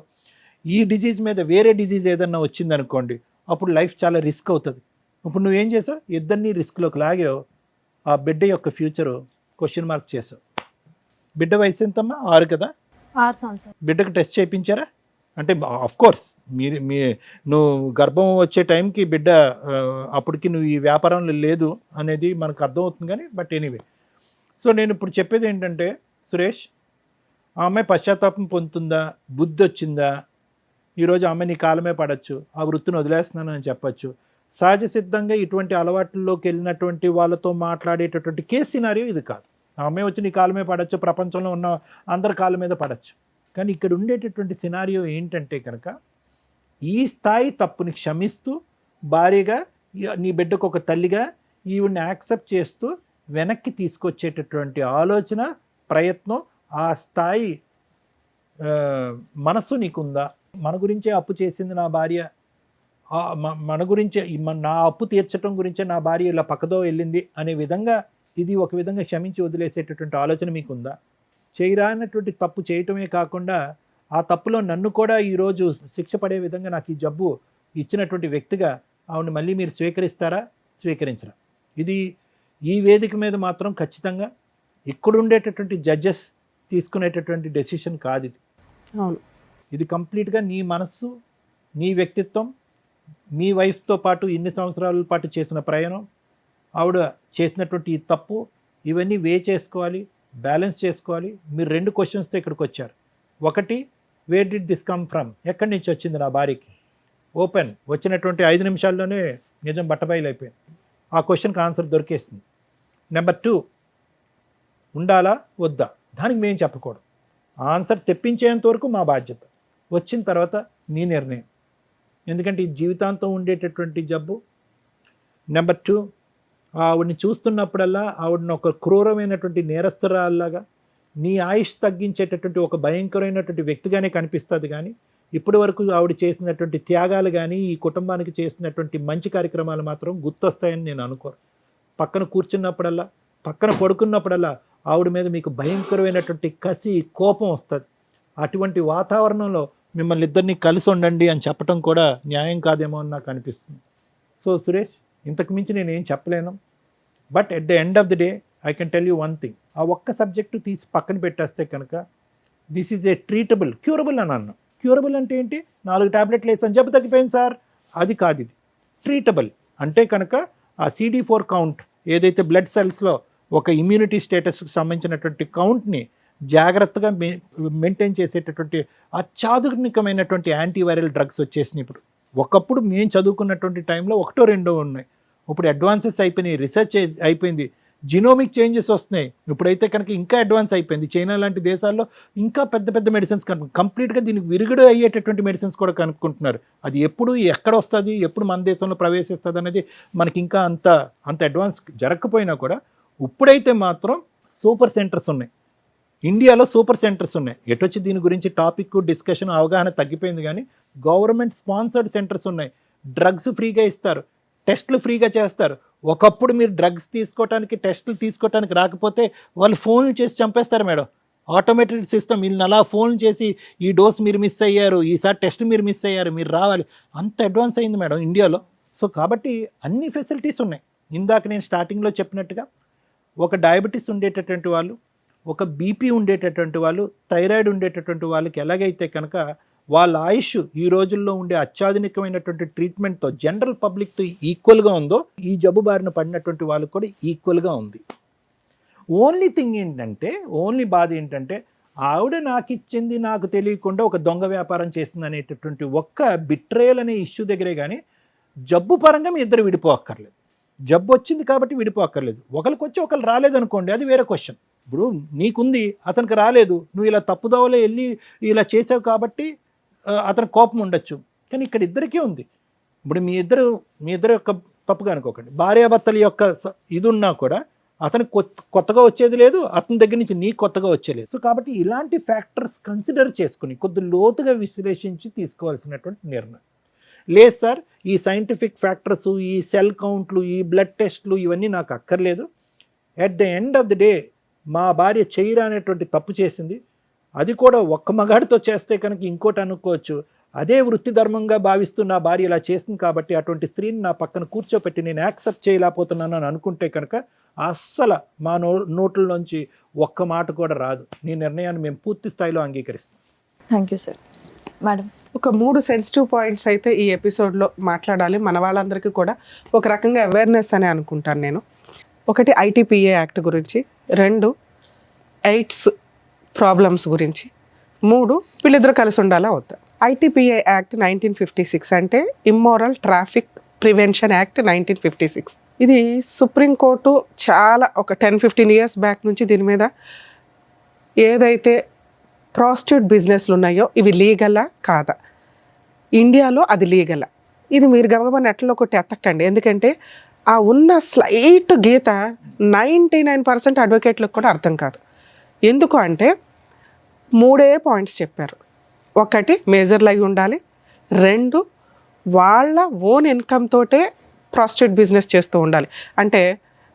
ఈ డిజీజ్ మీద వేరే డిజీజ్ ఏదన్నా వచ్చిందనుకోండి, అప్పుడు లైఫ్ చాలా రిస్క్ అవుతుంది. ఇప్పుడు నువ్వేం చేసావు, ఇద్దరిని రిస్క్లోకి లాగావు, ఆ బిడ్డ యొక్క ఫ్యూచరు క్వశ్చన్ మార్క్ చేసావు. బిడ్డ వయసు ఎంతమ్మా? 6 కదా? 6 సంవత్సరాలు. బిడ్డకు టెస్ట్ చేయించారా? అంటే ఆఫ్ కోర్స్ నువ్వు గర్భం వచ్చే టైంకి బిడ్డ అప్పటికి నువ్వు ఈ వ్యాపారంలో లేదు అనేది మనకు అర్థమవుతుంది, కానీ బట్ ఎనీవే. సో నేను ఇప్పుడు చెప్పేది ఏంటంటే సురేష్, ఆ అమ్మాయి పశ్చాత్తాపం పొందుతుందా, బుద్ధి వచ్చిందా, ఈరోజు ఆ అమ్మాయి నీ కాలమే పడవచ్చు, ఆ వృత్తిని వదిలేస్తున్నాను అని చెప్పచ్చు. సహజ సిద్ధంగా ఇటువంటి అలవాట్లలోకి వెళ్ళినటువంటి వాళ్ళతో మాట్లాడేటటువంటి కేస్ సినారియో ఇది కాదు. ఆ అమ్మాయి వచ్చి నీ కాలమే పడవచ్చు, ప్రపంచంలో ఉన్న అందరి కాళ్ళ మీద పడవచ్చు. కానీ ఇక్కడ ఉండేటటువంటి సినారియో ఏంటంటే కనుక ఈ స్థాయి తప్పుని క్షమిస్తూ భార్యగా, నీ బిడ్డకు ఒక తల్లిగా ఈవిడ్ని యాక్సెప్ట్ చేస్తూ వెనక్కి తీసుకొచ్చేటటువంటి ఆలోచన, ప్రయత్నం, ఆ స్థాయి మనస్సు నీకుందా? మన గురించే అప్పు చేసింది నా భార్య, మన గురించే నా అప్పు తీర్చడం గురించే నా భార్య ఇలా పక్కదో వెళ్ళింది అనే విధంగా, ఇది ఒక విధంగా క్షమించి వదిలేసేటటువంటి ఆలోచన మీకుందా? చేయరానటువంటి తప్పు చేయటమే కాకుండా ఆ తప్పులో నన్ను కూడా ఈరోజు శిక్ష పడే విధంగా నాకు ఈ జబ్బు ఇచ్చినటువంటి వ్యక్తిగా ఆవిడని మళ్ళీ మీరు స్వీకరిస్తారా, స్వీకరించరా? ఇది ఈ వేదిక మీద మాత్రం ఖచ్చితంగా ఇక్కడ ఉండేటటువంటి జడ్జెస్ తీసుకునేటటువంటి డెసిషన్ కాదు ఇది. అవును. ఇది కంప్లీట్గా నీ మనస్సు, నీ వ్యక్తిత్వం, మీ వైఫ్తో పాటు ఇన్ని సంవత్సరాల పాటు చేసిన ప్రయాణం, ఆవిడ చేసినటువంటి ఈ తప్పు, ఇవన్నీ చేసుకోవాలి, బ్యాలెన్స్ చేసుకోవాలి. మీరు 2 క్వశ్చన్స్తో ఇక్కడికి వచ్చారు. ఒకటి, where did this come from, ఎక్కడి నుంచి వచ్చింది నా భార్యకి? ఓపెన్, వచ్చినటువంటి 5 నిమిషాల్లోనే నిజం బట్టబయలైపోయింది. ఆ క్వశ్చన్కి ఆన్సర్ దొరికేస్తుంది. నెంబర్ 2, ఉండాలా వద్దా, దానికి మేము చెప్పకూడదు. ఆన్సర్ తెప్పించేంత వరకు మా బాధ్యత, వచ్చిన తర్వాత మీ నిర్ణయం. ఎందుకంటే ఇది జీవితాంతం ఉండేటటువంటి జబ్బు. నెంబర్ 2, ఆవిడని చూస్తున్నప్పుడల్లా ఆవిడని ఒక క్రూరమైనటువంటి నేరస్తురాల్లాగా, నీ ఆయుష్ తగ్గించేటటువంటి ఒక భయంకరమైనటువంటి వ్యక్తిగానే కనిపిస్తుంది. కానీ ఇప్పటి వరకు ఆవిడ చేసినటువంటి త్యాగాలు కానీ, ఈ కుటుంబానికి చేసినటువంటి మంచి కార్యక్రమాలు మాత్రం గుర్తొస్తాయని నేను అనుకోను. పక్కన కూర్చున్నప్పుడల్లా, పక్కన పడుకున్నప్పుడల్లా ఆవిడ మీద మీకు భయంకరమైనటువంటి కసి, కోపం వస్తుంది. అటువంటి వాతావరణంలో మిమ్మల్ని ఇద్దరిని కలిసి ఉండండి అని చెప్పడం కూడా న్యాయం కాదేమో అని నాకు అనిపిస్తుంది. సో సురేష్, ఇంతకు మించి నేనేం చెప్పలేను. But at the end of the day I can tell you one thing. ఆ ఒక్క సబ్జెక్టు తీసి పక్కన పెట్టేస్తే కనుక this is a treatable, curable అని అన్నాను. క్యూరబుల్ అంటే ఏంటి? 4 టాబ్లెట్లు వేసాను జబ్బు తగ్గిపోయింది సార్, అది కాదు. ఇది ట్రీటబుల్ అంటే కనుక ఆ CD4 కౌంట్ ఏదైతే బ్లడ్ సెల్స్లో ఒక ఇమ్యూనిటీ స్టేటస్కి సంబంధించినటువంటి కౌంట్ని జాగ్రత్తగా మెయింటైన్ చేసేటటువంటి అత్యాధునికమైనటువంటి యాంటీవైరల్ డ్రగ్స్ వచ్చేసినాయి ఇప్పుడు. ఒకప్పుడు మేము చదువుకున్నటువంటి టైంలో 1, 2 ఉన్నాయి. ఇప్పుడు అడ్వాన్సెస్ అయిపోయినాయి, రీసెర్చ్ అయిపోయింది, జినోమిక్ చేంజెస్ వస్తున్నాయి. ఇప్పుడైతే కనుక ఇంకా అడ్వాన్స్ అయిపోయింది. చైనా లాంటి దేశాల్లో ఇంకా పెద్ద పెద్ద మెడిసిన్స్ కంప్లీట్గా దీనికి విరుగుడు అయ్యేటటువంటి మెడిసిన్స్ కూడా కనుక్కుంటున్నారు. అది ఎప్పుడు ఎక్కడ వస్తుంది, ఎప్పుడు మన దేశంలో ప్రవేశిస్తుంది అనేది మనకి ఇంకా అంత అడ్వాన్స్ జరగకపోయినా కూడా ఇప్పుడైతే మాత్రం సూపర్ సెంటర్స్ ఉన్నాయి. ఇండియాలో సూపర్ సెంటర్స్ ఉన్నాయి. ఎటొచ్చి దీని గురించి టాపిక్ డిస్కషన్ అవగాహన తగ్గిపోయింది. కానీ గవర్నమెంట్ స్పాన్సర్డ్ సెంటర్స్ ఉన్నాయి. డ్రగ్స్ ఫ్రీగా ఇస్తారు, టెస్టులు ఫ్రీగా చేస్తారు. ఒకప్పుడు మీరు డ్రగ్స్ తీసుకోవడానికి, టెస్టులు తీసుకోవడానికి రాకపోతే వాళ్ళు ఫోన్లు చేసి చంపేస్తారు మేడం. ఆటోమేటెడ్ సిస్టమ్, వీళ్ళని అలా ఫోన్ చేసి ఈ డోస్ మీరు మిస్ అయ్యారు, ఈసారి టెస్ట్ మీరు మిస్ అయ్యారు, మీరు రావాలి, అంత అడ్వాన్స్ అయింది మేడం ఇండియాలో. సో కాబట్టి అన్ని ఫెసిలిటీస్ ఉన్నాయి. ఇందాక నేను స్టార్టింగ్లో చెప్పినట్టుగా ఒక డయాబెటీస్ ఉండేటటువంటి వాళ్ళు, ఒక బీపీ ఉండేటటువంటి వాళ్ళు, థైరాయిడ్ ఉండేటటువంటి వాళ్ళకి ఎలాగైతే కనుక వాళ్ళ ఆయుష్ ఈ రోజుల్లో ఉండే అత్యాధునికమైనటువంటి ట్రీట్మెంట్తో జనరల్ పబ్లిక్తో ఈక్వల్గా ఉందో, ఈ జబ్బు బారిన పడినటువంటి వాళ్ళకు కూడా ఈక్వల్గా ఉంది. ఓన్లీ థింగ్ ఏంటంటే, ఓన్లీ బాధ ఏంటంటే, ఆవిడ నాకు ఇచ్చింది నాకు తెలియకుండా ఒక దొంగ వ్యాపారం చేస్తుంది అనేటటువంటి ఒక్క బిట్రేయల్ అనే ఇష్యూ దగ్గరే. కానీ జబ్బు పరంగా మీ ఇద్దరు విడిపోక్కర్లేదు. జబ్బు వచ్చింది కాబట్టి విడిపోక్కర్లేదు. ఒకరికి వచ్చి ఒకరు రాలేదనుకోండి, అది వేరే క్వశ్చన్. ఇప్పుడు నీకుంది, అతనికి రాలేదు, నువ్వు ఇలా తప్పుదోవలో వెళ్ళి ఇలా చేసావు కాబట్టి అతనికి కోపం ఉండొచ్చు. కానీ ఇక్కడ ఇద్దరికీ ఉంది. ఇప్పుడు మీ ఇద్దరు యొక్క తప్పుగా అనుకోకండి. భార్యాభర్తల యొక్క ఇది ఉన్నా కూడా అతనికి కొత్తగా వచ్చేది లేదు, అతని దగ్గర నుంచి నీకు కొత్తగా వచ్చేలేదు. సో కాబట్టి ఇలాంటి ఫ్యాక్టర్స్ కన్సిడర్ చేసుకుని కొద్ది లోతుగా విశ్లేషించి తీసుకోవాల్సినటువంటి నిర్ణయం. లేదు సార్, ఈ సైంటిఫిక్ ఫ్యాక్టర్స్, ఈ సెల్ కౌంట్లు, ఈ బ్లడ్ టెస్ట్లు ఇవన్నీ నాకు అక్కర్లేదు. At the end of the day మా భార్య చేయరా అనేటువంటి తప్పు చేసింది. అది కూడా ఒక్క మగాడితో చేస్తే కనుక ఇంకోటి అనుకోవచ్చు, అదే వృత్తి ధర్మంగా భావిస్తూ నా భార్య ఇలా చేసింది కాబట్టి అటువంటి స్త్రీని నా పక్కన కూర్చోపెట్టి నేను యాక్సెప్ట్ చేయలేకపోతున్నాను అని అనుకుంటే కనుక అస్సలు మా నోట్లలోంచి ఒక్క మాట కూడా రాదు. నీ నిర్ణయాన్ని మేము పూర్తి స్థాయిలో అంగీకరిస్తాం. Thank you sir. మేడం, ఒక 3 సెన్సిటివ్ పాయింట్స్ అయితే ఈ ఎపిసోడ్లో మాట్లాడాలి. మన వాళ్ళందరికీ కూడా ఒక రకంగా అవేర్నెస్ అని అనుకుంటాను నేను. ఒకటి, ITPA యాక్ట్ గురించి. 2, ఎయిడ్స్ ప్రాబ్లమ్స్ గురించి. 3, వీళ్ళిద్దరూ కలిసి ఉండాలా వద్దా. ITPA యాక్ట్ 1956 అంటే ఇమ్మోరల్ ట్రాఫిక్ ప్రివెన్షన్ యాక్ట్ 1956. ఇది సుప్రీంకోర్టు చాలా ఒక 10-15 ఇయర్స్ బ్యాక్ నుంచి దీని మీద ఏదైతే ప్రాస్టిట్యూట్ బిజినెస్లు ఉన్నాయో ఇవి లీగలా కాదా, ఇండియాలో అది లీగలా, ఇది మీరు గమగమ నెట్లో ఒకటి ఎత్తకండి. ఎందుకంటే ఆ ఉన్న స్లైట్ గీత 99% అడ్వకేట్లకు కూడా అర్థం కాదు. ఎందుకు అంటే 3 పాయింట్స్ చెప్పారు. 1, మేజర్లు అయి ఉండాలి. 2, వాళ్ళ ఓన్ ఇన్కమ్ తోటే ప్రాస్టిట్యూట్ బిజినెస్ చేస్తూ ఉండాలి. అంటే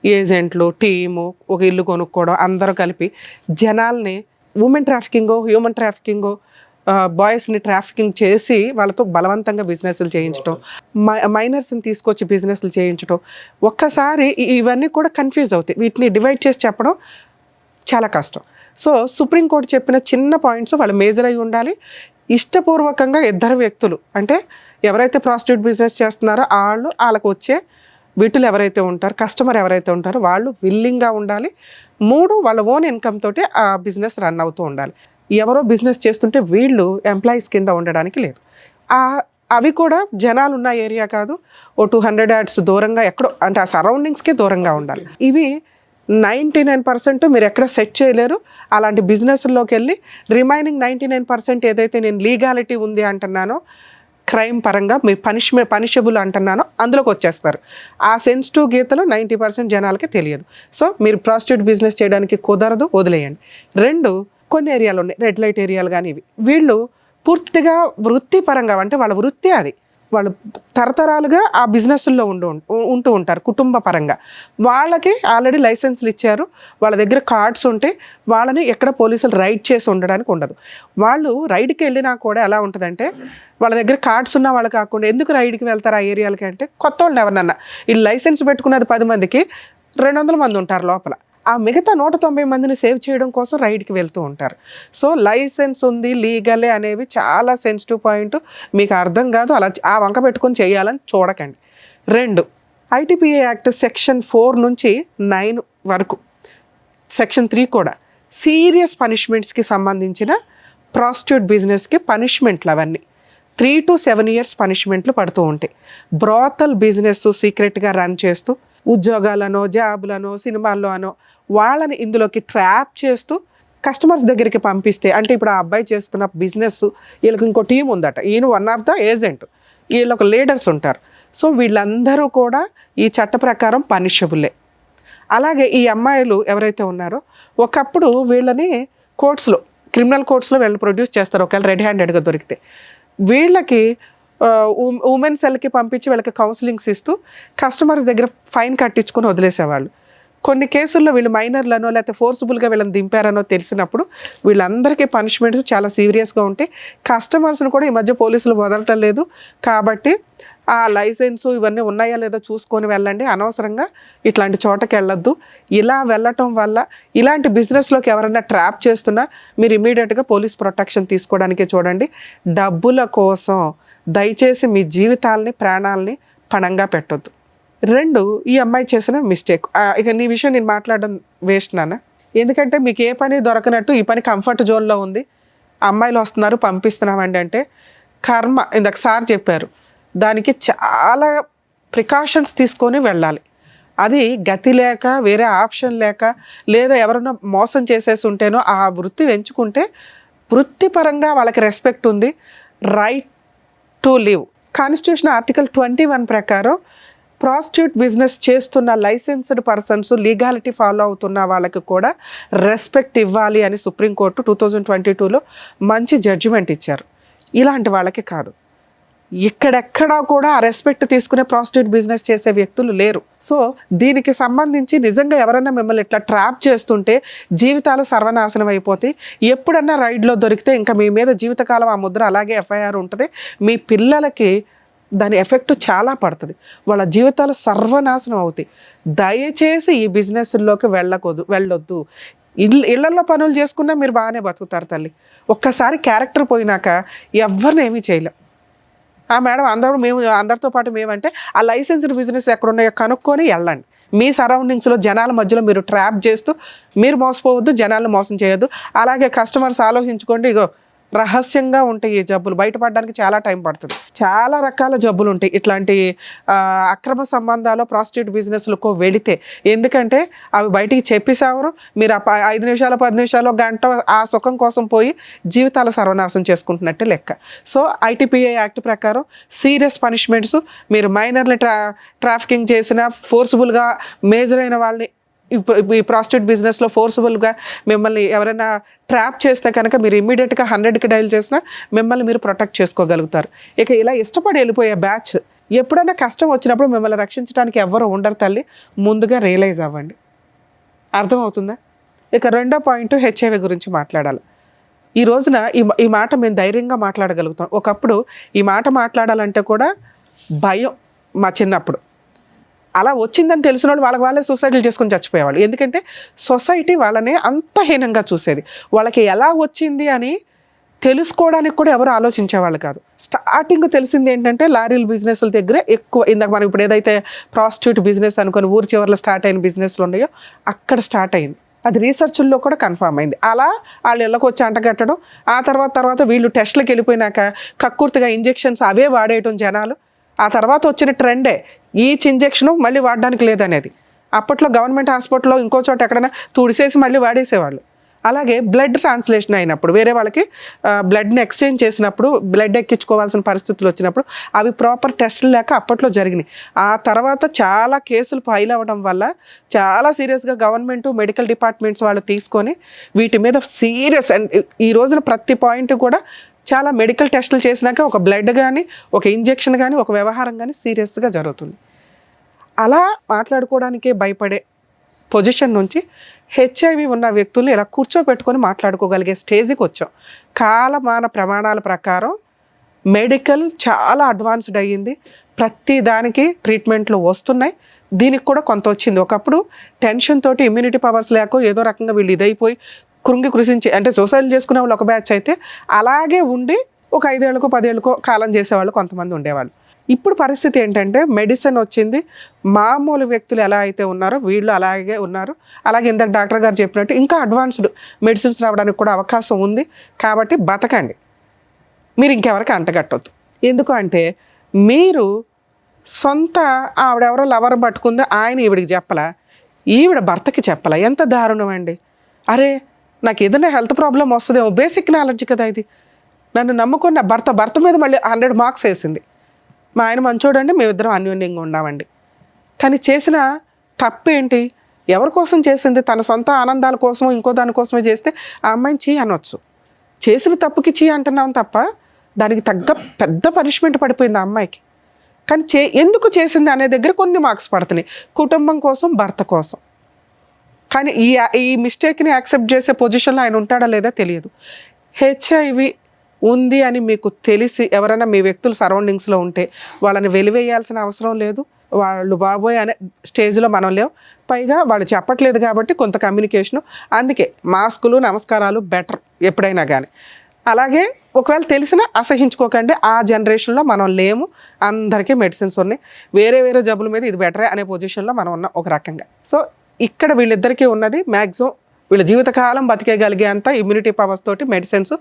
ఏజెంట్లు, టీము, ఒక ఇల్లు కొనుక్కోవడం, అందరూ కలిపి జనాల్ని ఉమెన్ ట్రాఫికింగో, హ్యూమన్ ట్రాఫికింగో, బాయ్స్ని ట్రాఫికింగ్ చేసి వాళ్ళతో బలవంతంగా బిజినెస్లు చేయించడం, మైనర్స్ని తీసుకొచ్చి బిజినెస్లు చేయించడం, ఒక్కసారి ఇవన్నీ కూడా కన్ఫ్యూజ్ అవుతాయి. వీటిని డివైడ్ చేసి చెప్పడం చాలా కష్టం. సో సుప్రీంకోర్టు చెప్పిన చిన్న పాయింట్స్ వాళ్ళు మేజర్ అయి ఉండాలి. ఇష్టపూర్వకంగా ఇద్దరు వ్యక్తులు, అంటే ఎవరైతే ప్రాస్టిట్యూట్ బిజినెస్ చేస్తున్నారో వాళ్ళకు వచ్చే వీటిలో ఎవరైతే ఉంటారో, కస్టమర్ ఎవరైతే ఉంటారో వాళ్ళు విల్లింగ్గా ఉండాలి. 3, వాళ్ళ ఓన్ ఇన్కమ్ తోటి ఆ బిజినెస్ రన్ అవుతూ ఉండాలి. ఎవరో బిజినెస్ చేస్తుంటే వీళ్ళు ఎంప్లాయీస్ కింద ఉండడానికి లేదు. అవి కూడా జనాలు ఉన్న ఏరియా కాదు, ఓ 200 yards దూరంగా ఎక్కడో, అంటే ఆ సరౌండింగ్స్కే దూరంగా ఉండాలి. ఇవి 99% మీరు ఎక్కడ సెట్ చేయలేరు. అలాంటి బిజినెస్లోకి వెళ్ళి రిమైనింగ్ 99% ఏదైతే నేను లీగాలిటీ ఉంది అంటున్నానో, క్రైమ్ పరంగా మీరు పనిషబుల్ అంటున్నానో అందులోకి వచ్చేస్తారు. ఆ సెన్సిటివ్ గీతలు 90% జనాలకి తెలియదు. సో మీరు ప్రాస్టిట్యూట్ బిజినెస్ చేయడానికి కుదరదు, వదిలేయండి. 2, కొన్ని ఏరియాలు ఉన్నాయి, రెడ్ లైట్ ఏరియాలు కానీ ఇవి, వీళ్ళు పూర్తిగా వృత్తిపరంగా, అంటే వాళ్ళ వృత్తి అది, వాళ్ళు తరతరాలుగా ఆ బిజినెస్లో ఉంటూ ఉంటారు కుటుంబ పరంగా. వాళ్ళకి ఆల్రెడీ లైసెన్స్లు ఇచ్చారు, వాళ్ళ దగ్గర కార్డ్స్ ఉంటే వాళ్ళని ఎక్కడ పోలీసులు రైడ్ చేసి ఉండడానికి ఉండదు. వాళ్ళు రైడ్కి వెళ్ళినా కూడా ఎలా ఉంటుందంటే, వాళ్ళ దగ్గర కార్డ్స్ ఉన్న వాళ్ళు కాకుండా ఎందుకు రైడ్కి వెళ్తారు ఆ ఏరియాలకి అంటే, కొత్త వాళ్ళు ఎవరన్నా, ఈ లైసెన్స్ పెట్టుకున్నది 10 మందికి 200 మంది ఉంటారు లోపల, ఆ మిగతా 190 మందిని సేవ్ చేయడం కోసం రైడ్కి వెళ్తూ ఉంటారు. సో లైసెన్స్ ఉంది, లీగలే అనేవి చాలా సెన్సిటివ్ పాయింట్. మీకు అర్థం కాదు, అలా ఆ వంక పెట్టుకొని చేయాలని చూడకండి. 2, ఐటీపీఏ యాక్ట్ సెక్షన్ 4 నుంచి 9 వరకు, సెక్షన్ 3 కూడా సీరియస్ పనిష్మెంట్స్కి సంబంధించిన ప్రాస్టిట్యూట్ బిజినెస్కి పనిష్మెంట్లు అవన్నీ 3 to 7 years పనిష్మెంట్లు పడుతూ ఉంటాయి. బ్రాతల్ బిజినెస్ సీక్రెట్గా రన్ చేస్తూ ఉద్యోగాలనో, జాబులనో, సినిమాల్లో అనో వాళ్ళని ఇందులోకి ట్రాప్ చేస్తూ కస్టమర్స్ దగ్గరికి పంపిస్తే, అంటే ఇప్పుడు ఆ అబ్బాయి చేస్తున్న బిజినెస్, వీళ్ళకి ఇంకో టీం ఉందట, ఈయన వన్ ఆఫ్ ద ఏజెంట్, వీళ్ళొక లీడర్స్ ఉంటారు. సో వీళ్ళందరూ కూడా ఈ చట్ట ప్రకారం పనిషబుల్లే. అలాగే ఈ అమ్మాయిలు ఎవరైతే ఉన్నారో, ఒకప్పుడు వీళ్ళని కోర్ట్స్లో, క్రిమినల్ కోర్ట్స్లో వీళ్ళని ప్రొడ్యూస్ చేస్తారు ఒకవేళ రెడ్ హ్యాండెడ్గా దొరికితే. వీళ్ళకి ఉమెన్ సెల్కి పంపించి వీళ్ళకి కౌన్సిలింగ్స్ ఇస్తూ కస్టమర్స్ దగ్గర ఫైన్ కట్టించుకొని వదిలేసేవాళ్ళు. కొన్ని కేసుల్లో వీళ్ళు మైనర్లనో లేకపోతే ఫోర్సిబుల్గా వీళ్ళని దింపారనో తెలిసినప్పుడు వీళ్ళందరికీ పనిష్మెంట్స్ చాలా సీరియస్గా ఉంటాయి. కస్టమర్స్ని కూడా ఈ మధ్య పోలీసులు వదలటం లేదు. కాబట్టి ఆ లైసెన్సు ఇవన్నీ ఉన్నాయా లేదో చూసుకొని వెళ్ళండి. అనవసరంగా ఇట్లాంటి చోటకి వెళ్ళొద్దు. ఇలా వెళ్ళటం వల్ల ఇలాంటి బిజినెస్లోకి ఎవరైనా ట్రాప్ చేస్తున్నా మీరు ఇమీడియట్గా పోలీస్ ప్రొటెక్షన్ తీసుకోవడానికే చూడండి. డబ్బుల కోసం దయచేసి మీ జీవితాలని, ప్రాణాలని పణంగా పెట్టొద్దు. 2, ఈ అమ్మాయి చేసిన మిస్టేక్. ఇక నీ విషయం నేను మాట్లాడడం వేస్ట్ నాన్న, ఎందుకంటే మీకు ఏ పని దొరకనట్టు ఈ పని కంఫర్ట్ జోన్లో ఉంది, అమ్మాయిలు వస్తున్నారు పంపిస్తున్నామండి అంటే కర్మ. ఇందాక సార్ చెప్పారు, దానికి చాలా ప్రికాషన్స్ తీసుకొని వెళ్ళాలి. అది గతి లేక, వేరే ఆప్షన్ లేక, లేదా ఎవరైనా మోసం చేసేసి ఉంటేనో ఆ వృత్తి ఎంచుకుంటే వృత్తిపరంగా వాళ్ళకి రెస్పెక్ట్ ఉంది. Right to live. Constitution article 21 ప్రకారం ప్రాస్టిట్యూట్ బిజినెస్ చేస్తున్న లైసెన్స్డ్ పర్సన్స్, లీగాలిటీ ఫాలో అవుతున్న వాళ్ళకి కూడా రెస్పెక్ట్ ఇవ్వాలి అని సుప్రీంకోర్టు 2022లో మంచి జడ్జిమెంట్ ఇచ్చారు. ఇలాంటి వాళ్ళకి కాదు, ఇక్కడెక్కడా కూడా ఆ రెస్పెక్ట్ తీసుకునే ప్రాస్టిట్యూట్ బిజినెస్ చేసే వ్యక్తులు లేరు. సో దీనికి సంబంధించి నిజంగా ఎవరైనా మిమ్మల్ని ఇట్లా ట్రాప్ చేస్తుంటే జీవితాలు సర్వనాశనం అయిపోతాయి. ఎప్పుడన్నా రైడ్లో దొరికితే ఇంకా మీ మీద జీవితకాలం ఆ ముద్ర అలాగే ఎఫ్ఐఆర్ ఉంటుంది. మీ పిల్లలకి దాని ఎఫెక్ట్ చాలా పడుతుంది, వాళ్ళ జీవితాలు సర్వనాశనం అవుతాయి. దయచేసి ఈ బిజినెస్లోకి వెళ్ళొద్దు. ఇళ్లలో పనులు చేసుకున్నా మీరు బాగానే బతుకుతారు తల్లి. ఒక్కసారి క్యారెక్టర్ పోయినాక ఎవరిని ఏమీ చేయలేం. మేడం అందరితో పాటు మేమంటే ఆ లైసెన్స్డ్ బిజినెస్ ఎక్కడున్నాయో కనుక్కొని వెళ్ళండి. మీ సరౌండింగ్స్లో జనాల మధ్యలో మీరు ట్రాప్ చేస్తూ మీరు మోసపోవద్దు, జనాలను మోసం చేయొద్దు. అలాగే కస్టమర్స్ ఆలోచించుకోండి, ఇగో రహస్యంగా ఉంటాయి ఈ జబ్బులు, బయటపడడానికి చాలా టైం పడుతుంది. చాలా రకాల జబ్బులు ఉంటాయి ఇట్లాంటి అక్రమ సంబంధాలు ప్రాస్టిట్యూట్ బిజినెస్లకు వెళితే. ఎందుకంటే అవి బయటికి చెప్పేసావరు, మీరు 5 నిమిషాలు 10 నిమిషాలు గంట ఆ సుఖం కోసం పోయి జీవితాలు సర్వనాశనం చేసుకుంటున్నట్టే లెక్క. సో ఐటీపీఏ యాక్ట్ ప్రకారం సీరియస్ పనిష్మెంట్స్, మీరు మైనర్ని ట్రాఫికింగ్ చేసిన, ఫోర్సిబుల్గా మేజర్ అయిన వాళ్ళని ఈ ప్రాస్టిట్యూట్ బిజినెస్లో ఫోర్సిబుల్గా మిమ్మల్ని ఎవరైనా ట్రాప్ చేస్తే కనుక మీరు ఇమ్మీడియట్గా 100కి డైల్ చేసినా మిమ్మల్ని మీరు ప్రొటెక్ట్ చేసుకోగలుగుతారు. ఇక ఇలా ఇష్టపడి వెళ్ళిపోయే బ్యాచ్, ఎప్పుడైనా కష్టం వచ్చినప్పుడు మిమ్మల్ని రక్షించడానికి ఎవ్వరు ఉండరు తల్లి. ముందుగా రియలైజ్ అవ్వండి. అర్థమవుతుందా? ఇక 2వ పాయింట్ హెచ్ఐవి గురించి మాట్లాడాలి. ఈ రోజున ఈ మాట మేము ధైర్యంగా మాట్లాడగలుగుతాం. ఒకప్పుడు ఈ మాట మాట్లాడాలంటే కూడా భయం. మా చిన్నప్పుడు అలా వచ్చిందని తెలిసిన వాళ్ళు వాళ్ళే సూసైడ్లు చేసుకొని చచ్చిపోయేవాళ్ళు. ఎందుకంటే సొసైటీ వాళ్ళని అంత హీనంగా చూసేది. వాళ్ళకి ఎలా వచ్చింది అని తెలుసుకోవడానికి కూడా ఎవరు ఆలోచించేవాళ్ళు కాదు. స్టార్టింగ్ తెలిసింది ఏంటంటే లారీల బిజినెస్ల దగ్గర ఎక్కువ. ఇందాక మనం ఇప్పుడు ఏదైతే ప్రాస్టిట్యూట్ బిజినెస్ అనుకొని ఊరి చివరిలో స్టార్ట్ అయిన బిజినెస్లు ఉన్నాయో అక్కడ స్టార్ట్ అయింది. అది రీసెర్చ్ల్లో కూడా కన్ఫర్మ్ అయింది. అలా వాళ్ళు ఇళ్ళకి వచ్చి అంటగట్టడం, ఆ తర్వాత వీళ్ళు టెస్ట్లకు వెళ్ళిపోయినాక కక్కుర్తిగా ఇంజెక్షన్స్ అవే వాడేయటం జనాలు. ఆ తర్వాత వచ్చిన ట్రెండే ఈచ్ ఇంజెక్షను మళ్ళీ వాడడానికి లేదనేది. అప్పట్లో గవర్నమెంట్ హాస్పిటల్లో ఇంకో చోట ఎక్కడైనా తుడిసేసి మళ్ళీ వాడేసేవాళ్ళు. అలాగే బ్లడ్ ట్రాన్స్లేషన్ అయినప్పుడు వేరే వాళ్ళకి బ్లడ్ని ఎక్స్చేంజ్ చేసినప్పుడు బ్లడ్ ఎక్కించుకోవాల్సిన పరిస్థితులు వచ్చినప్పుడు అవి ప్రాపర్ టెస్టులు లేక అప్పట్లో జరిగినాయి. ఆ తర్వాత చాలా కేసులు ఫైల్ అవ్వడం వల్ల చాలా సీరియస్గా గవర్నమెంట్ మెడికల్ డిపార్ట్మెంట్స్ వాళ్ళు తీసుకొని వీటి మీద సీరియస్. అండ్ ఈ రోజున ప్రతి పాయింట్ కూడా చాలా మెడికల్ టెస్టులు చేసినాక ఒక బ్లడ్ కానీ ఒక ఇంజెక్షన్ కానీ ఒక వ్యవహారం కానీ సీరియస్గా జరుగుతుంది. అలా మాట్లాడుకోవడానికే భయపడే పొజిషన్ నుంచి హెచ్ఐవి ఉన్న వ్యక్తుల్ని ఇలా కూర్చోబెట్టుకొని మాట్లాడుకోగలిగే స్టేజ్కి వచ్చాం. కాలమాన ప్రమాణాల ప్రకారం మెడికల్ చాలా అడ్వాన్స్డ్ అయ్యింది. ప్రతి దానికి ట్రీట్మెంట్లు వస్తున్నాయి. దీనికి కూడా కొంత వచ్చింది. ఒకప్పుడు టెన్షన్ తోటి ఇమ్యూనిటీ పవర్స్ లేక ఏదో రకంగా వీళ్ళు ఇదైపోయి కృషించి అంటే సూసైడ్ చేసుకునే వాళ్ళు ఒక బ్యాచ్ అయితే అలాగే ఉండి ఒక 5 ఏళ్ళకో 10 ఏళ్ళకో కాలం చేసేవాళ్ళు కొంతమంది ఉండేవాళ్ళు. ఇప్పుడు పరిస్థితి ఏంటంటే మెడిసిన్ వచ్చింది. మామూలు వ్యక్తులు ఎలా అయితే ఉన్నారో వీళ్ళు అలాగే ఉన్నారు. అలాగే ఇందాక డాక్టర్ గారు చెప్పినట్టు ఇంకా అడ్వాన్స్డ్ మెడిసిన్స్ రావడానికి కూడా అవకాశం ఉంది. కాబట్టి బతకండి, మీరు ఇంకెవరికి అంటగట్టొద్దు. ఎందుకు అంటే మీరు సొంత ఆవిడెవరో లవర్ పట్టుకుందో ఆయన ఈవిడికి చెప్పలా, ఈవిడ భర్తకి చెప్పలా. ఎంత దారుణం అండి. అరే నాకు ఏదైనా హెల్త్ ప్రాబ్లం వస్తుందేమో, బేసిక్ నాలెడ్జ్ కదా ఇది. నన్ను నమ్ముకున్న భర్త మీద మళ్ళీ 100 మార్క్స్ వేసింది. మా ఆయన మంచోడండి, మేమిద్దరం అన్యోన్యంగా ఉన్నామండి. కానీ చేసిన తప్పేంటి? ఎవరి కోసం చేసింది? తన సొంత ఆనందాల కోసం ఇంకో దానికోసమే చేస్తే ఆ అమ్మాయిని చీ అనొచ్చు. చేసిన తప్పుకి చీ అంటున్నాం తప్ప దానికి తగ్గ పెద్ద పనిష్మెంట్ పడిపోయింది ఆ అమ్మాయికి. కానీ ఎందుకు చేసింది అనే దగ్గర కొన్ని మార్క్స్ పడుతున్నాయి, కుటుంబం కోసం, భర్త కోసం. కానీ ఈ మిస్టేక్ని యాక్సెప్ట్ చేసే పొజిషన్లో ఆయన ఉంటాడా లేదా తెలియదు. హెచ్ఐవి ఉంది అని మీకు తెలిసి ఎవరైనా మీ వ్యక్తులు సరౌండింగ్స్లో ఉంటే వాళ్ళని వెలివేయాల్సిన అవసరం లేదు. వాళ్ళు బాబోయ్ అనే స్టేజ్లో మనం లేవు. పైగా వాళ్ళు చెప్పట్లేదు కాబట్టి కొంత కమ్యూనికేషను. అందుకే మాస్కులు, నమస్కారాలు బెటర్ ఎప్పుడైనా కానీ. అలాగే ఒకవేళ తెలిసినా అసహించుకోకండి. ఆ జనరేషన్లో మనం లేము. అందరికీ మెడిసిన్స్ ఉన్నాయి. వేరే జబ్బుల మీద ఇది బెటరే అనే పొజిషన్లో మనం ఉన్నాం ఒక రకంగా. సో ఇక్కడ వీళ్ళిద్దరికీ ఉన్నది మ్యాక్సిమం వీళ్ళ జీవితకాలం బతికేయగలిగే అంత ఇమ్యూనిటీ పవర్స్ తోటి మెడిసిన్స్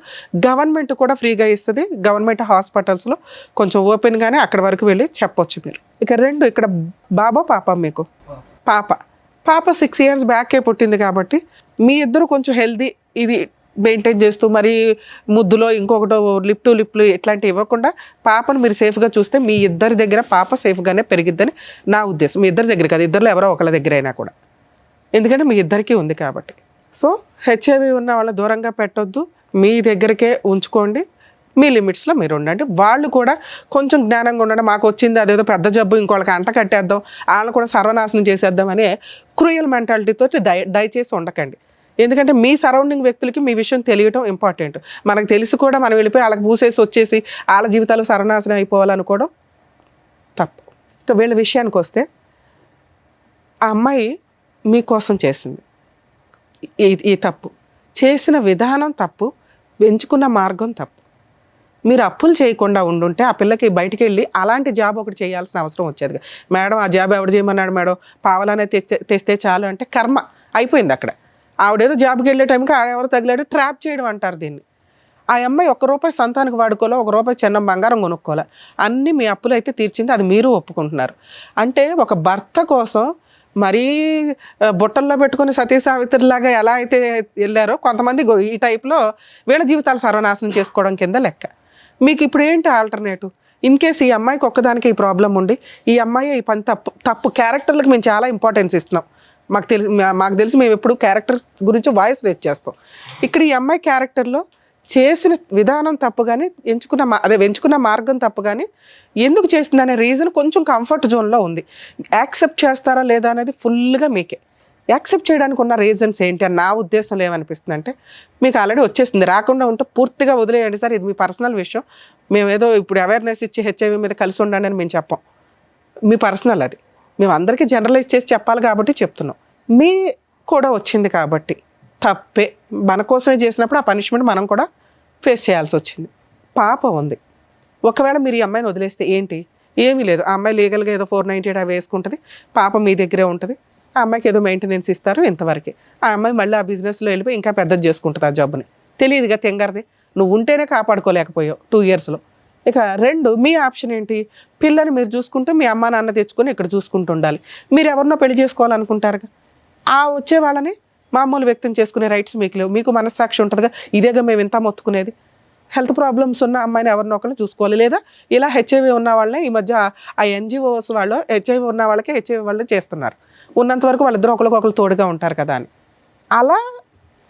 గవర్నమెంట్ కూడా ఫ్రీగా ఇస్తుంది. గవర్నమెంట్ హాస్పిటల్స్లో కొంచెం ఓపెన్గానే అక్కడి వరకు వెళ్ళి చెప్పొచ్చు మీరు. ఇక 2 ఇక్కడ బాబా పాప మీకు పాప 6 years బ్యాకే పుట్టింది కాబట్టి మీ ఇద్దరు కొంచెం హెల్దీ ఇది మెయింటైన్ చేస్తూ మరి ముద్దులో ఇంకొకటి లిప్లు ఇట్లాంటివి ఇవ్వకుండా పాపను మీరు సేఫ్గా చూస్తే మీ ఇద్దరి దగ్గర పాప సేఫ్గానే పెరిగిద్దని నా ఉద్దేశం. మీ ఇద్దరి దగ్గర కాదు, ఇద్దరులో ఎవరో ఒకళ్ళ దగ్గర అయినా కూడా, ఎందుకంటే మీ ఇద్దరికీ ఉంది కాబట్టి. సో హెచ్ఐవి ఉన్న వాళ్ళ దూరంగా పెట్టొద్దు, మీ దగ్గరికే ఉంచుకోండి. మీ లిమిట్స్లో మీరు ఉండండి. వాళ్ళు కూడా కొంచెం జ్ఞానంగా ఉండడం, మాకు వచ్చింది అదేదో పెద్ద జబ్బు ఇంకోళ్ళకి అంట కట్టేద్దాం, వాళ్ళని కూడా సర్వనాశనం చేసేద్దాం అనే క్రూయల్ మెంటాలిటీతో దయచేసి ఉండకండి. ఎందుకంటే మీ సరౌండింగ్ వ్యక్తులకి మీ విషయం తెలియటం ఇంపార్టెంట్. మనకు తెలిసి కూడా మనం వెళ్ళిపోయి వాళ్ళకి పూసేసి వచ్చేసి వాళ్ళ జీవితాలు సర్వనాశనం అయిపోవాలనుకోవడం తప్పు. ఇంకా వీళ్ళ విషయానికి వస్తే ఆ అమ్మాయి మీకోసం చేసింది. ఈ తప్పు చేసిన విధానం తప్పు, ఎంచుకున్న మార్గం తప్పు. మీరు అప్పులు చేయకుండా ఉండుంటే ఆ పిల్లకి బయటికి వెళ్ళి అలాంటి జాబ్ ఒకటి చేయాల్సిన అవసరం వచ్చేది. మేడం ఆ జాబ్ ఎవడు చేయమన్నాడు మేడం, పావలానే తెస్తే చాలు అంటే కర్మ అయిపోయింది అక్కడ. ఆవిడేదో జాబ్కి వెళ్ళే టైంకి ఆడెవరు తగిలాడు, ట్రాప్ చేయడం అంటారు దీన్ని. ఆ అమ్మాయి ₹1 సంతానికి వాడుకోలే, ₹1 చిన్న బంగారం కొనుక్కోలే, అన్నీ మీ అప్పులు అయితే తీర్చింది. అది మీరు ఒప్పుకుంటున్నారు. అంటే ఒక భర్త కోసం మరీ బుట్టల్లో పెట్టుకుని సతీ సావిత్రిలాగా ఎలా అయితే వెళ్ళారో కొంతమంది ఈ టైప్లో వీళ్ళ జీవితాలు సర్వనాశనం చేసుకోవడం కింద లెక్క. మీకు ఇప్పుడు ఏంటి ఆల్టర్నేటివ్? ఇన్ కేస్ ఈ అమ్మాయికి ఒక్కదానికి ఈ ప్రాబ్లం ఉండి ఈ అమ్మాయి ఈ పని తప్పు క్యారెక్టర్లకు మేము చాలా ఇంపార్టెన్స్ ఇస్తున్నాం. మాకు తెలిసి మేము ఎప్పుడు క్యారెక్టర్ గురించి వాయిస్ రేజ్ చేస్తాం. ఇక్కడ ఈ అమ్మాయి క్యారెక్టర్లో చేసిన విధానం తప్పు కానీ ఎంచుకున్న మార్గం తప్పు కానీ ఎందుకు చేసింది అనే రీజన్ కొంచెం కంఫర్ట్ జోన్లో ఉంది. యాక్సెప్ట్ చేస్తారా లేదా అనేది ఫుల్గా మీకే. యాక్సెప్ట్ చేయడానికి ఉన్న రీజన్స్ ఏంటి అని నా ఉద్దేశంలో ఏమనిపిస్తుంది అంటే, మీకు ఆల్రెడీ వచ్చేసింది, రాకుండా ఉంటే పూర్తిగా వదిలేయండి సార్, ఇది మీ పర్సనల్ విషయం, మేము ఏదో ఇప్పుడు అవేర్నెస్ ఇచ్చి హెచ్ఐవి మీద కలిసి ఉండండి అని మేము చెప్పాం, మీ పర్సనల్ అది, మేము అందరికీ జనరలైజ్ చేసి చెప్పాలి కాబట్టి చెప్తున్నాం. మీ కూడా వచ్చింది కాబట్టి తప్పే, మన కోసమే చేసినప్పుడు ఆ పనిష్మెంట్ మనం కూడా ఫేస్ చేయాల్సి వచ్చింది. పాప ఉంది, ఒకవేళ మీరు ఈ అమ్మాయిని వదిలేస్తే ఏంటి, ఏమీ లేదు, ఆ అమ్మాయి లీగల్గా ఏదో 498 అవి వేసుకుంటుంది, పాప మీ దగ్గరే ఉంటుంది, ఆ అమ్మాయికి ఏదో మెయింటెనెన్స్ ఇస్తారు ఇంతవరకే, ఆ అమ్మాయి మళ్ళీ ఆ బిజినెస్లో వెళ్ళిపోయి ఇంకా పెద్దది చేసుకుంటుంది ఆ జాబ్ని, తెలియదుగా తెంగరది, నువ్వు ఉంటేనే కాపాడుకోలేకపోయావు 2 yearsలో. ఇక 2, మీ ఆప్షన్ ఏంటి, పిల్లని మీరు చూసుకుంటూ మీ అమ్మ నాన్న తెచ్చుకొని ఇక్కడ చూసుకుంటూ ఉండాలి, మీరు ఎవరినో పెళ్లి చేసుకోవాలనుకుంటారుగా, ఆ వచ్చే వాళ్ళని మామూలు వ్యక్తం చేసుకునే రైట్స్ మీకు లేవు, మీకు మనస్సాక్షి ఉంటుందిగా, ఇదేగా మేము ఇంత మొత్తుకునేది, హెల్త్ ప్రాబ్లమ్స్ ఉన్న అమ్మాయిని ఎవరినో ఒకరిని చూసుకోవాలి, లేదా ఇలా హెచ్ఐవి ఉన్న వాళ్ళని ఈ మధ్య ఆ ఎన్జిఓస్ వాళ్ళు హెచ్ఐవి ఉన్న వాళ్ళకి హెచ్ఐవి వాళ్ళు చేస్తున్నారు, ఉన్నంత వరకు వాళ్ళిద్దరూ ఒకరికొకరు తోడుగా ఉంటారు కదా అని. అలా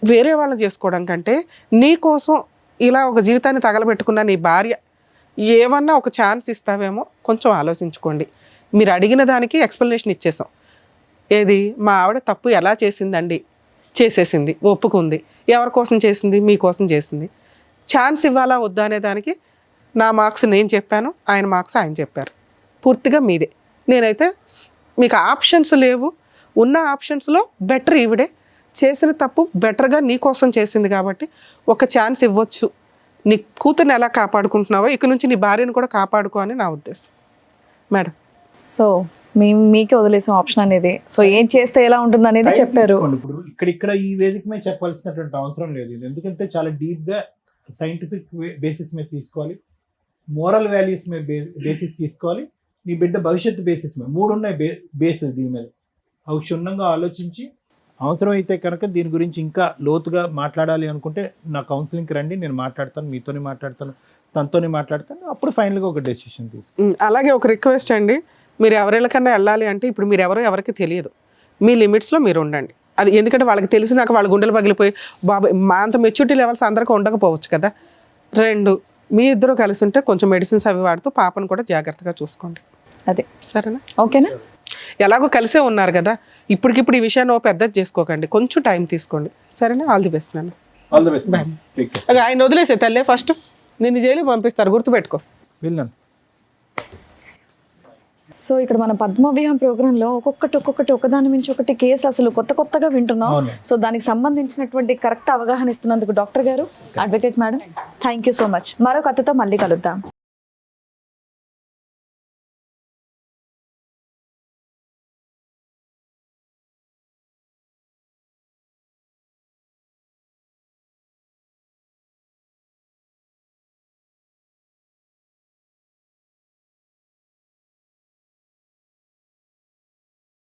వేరే వాళ్ళని చేసుకోవడం కంటే నీ కోసం ఇలా ఒక జీవితాన్ని తగలబెట్టుకున్న నీ భార్య ఏమన్నా ఒక ఛాన్స్ ఇస్తావేమో కొంచెం ఆలోచించుకోండి. మీరు అడిగిన దానికి ఎక్స్ప్లెనేషన్ ఇచ్చేసాం, ఏది మా ఆవిడ తప్పు ఎలా చేసిందండి, చేసేసింది, ఒప్పుకుంది, ఎవరి కోసం చేసింది, మీకోసం చేసింది, ఛాన్స్ ఇవ్వాలా వద్దా అనే దానికి నా మార్క్స్ నేను చెప్పాను, ఆయన మార్క్స్ ఆయన చెప్పారు, పూర్తిగా మీదే. నేనైతే మీకు ఆప్షన్స్ లేవు, ఉన్న ఆప్షన్స్లో బెటర్ ఈవిడే, చేసిన తప్పు బెటర్గా నీ కోసం చేసింది కాబట్టి ఒక ఛాన్స్ ఇవ్వచ్చు, నీ కూతుర్ని ఎలా కాపాడుకుంటున్నావో ఇక నుంచి నీ భార్యను కూడా కాపాడుకో అని నా ఉద్దేశం మేడం. సో మీకే వదిలేసాం ఆప్షన్ అనేది, సో ఏం చేస్తే ఎలా ఉంటుంది అనేది చెప్పారు. ఇప్పుడు ఇక్కడ ఈ వేదిక మీద చెప్పాల్సినటువంటి అవసరం లేదు ఇది, ఎందుకంటే చాలా డీప్గా సైంటిఫిక్ బేసిస్ మీద తీసుకోవాలి, మోరల్ వాల్యూస్ మీద బేసిస్ తీసుకోవాలి, నీ బిడ్డ భవిష్యత్తు బేసిస్ మీద, 3 ఉన్నాయి బేసిస్ దీని మీద, అవి క్షుణ్ణంగా ఆలోచించి అవసరమైతే కనుక దీని గురించి ఇంకా లోతుగా మాట్లాడాలి అనుకుంటే నా కౌన్సిలింగ్కి రండి, నేను మాట్లాడతాను, మీతోనే మాట్లాడతాను, తనతోనే మాట్లాడతాను, అప్పుడు ఫైనల్గా ఒక డెసిషన్ తీసుకుంటాను. అలాగే ఒక రిక్వెస్ట్ అండి, మీరు ఎవరికన్నా వెళ్ళాలి అంటే ఇప్పుడు మీరు ఎవరికి తెలియదు, మీ లిమిట్స్లో మీరు ఉండండి, అది ఎందుకంటే వాళ్ళకి తెలిసినాక వాళ్ళ గుండెలు పగిలిపోయి బాబాయ్ మా అంత మెచ్యూరిటీ లెవెల్స్ అందరికీ ఉండకపోవచ్చు కదా. 2, మీ ఇద్దరు కలిసి ఉంటే కొంచెం మెడిసిన్స్ అవి వాడుతూ పాపను కూడా జాగ్రత్తగా చూసుకోండి, అదే సరేనా? ఓకేనా? ఎలాగో కలిసే ఉన్నారు కదా, ఇప్పటికిప్పుడు ఈ విషయాన్ని పెద్దది చేసుకోకండి, కొంచెం టైం తీసుకోండి, సరేనా? ఆల్ ది బెస్ట్ నాన్న. All the best. ఆయన వదిలేసే తల్లే, ఫస్ట్ నిన్ను జైలు పంపిస్తారు, గుర్తుపెట్టుకో. వెళ్ళాను. సో ఇక్కడ మన పద్మవ్యూహం ప్రోగ్రాంలో ఒక్కొక్కటి ఒకదాని మించి ఒకటి కేసు అసలు కొత్తగా వింటున్నాం. సో దానికి సంబంధించినటువంటి కరెక్ట్ అవగాహన ఇస్తున్నందుకు డాక్టర్ గారు, advocate madam, thank you so much. మరో కథతో మళ్ళీ కలుద్దాం.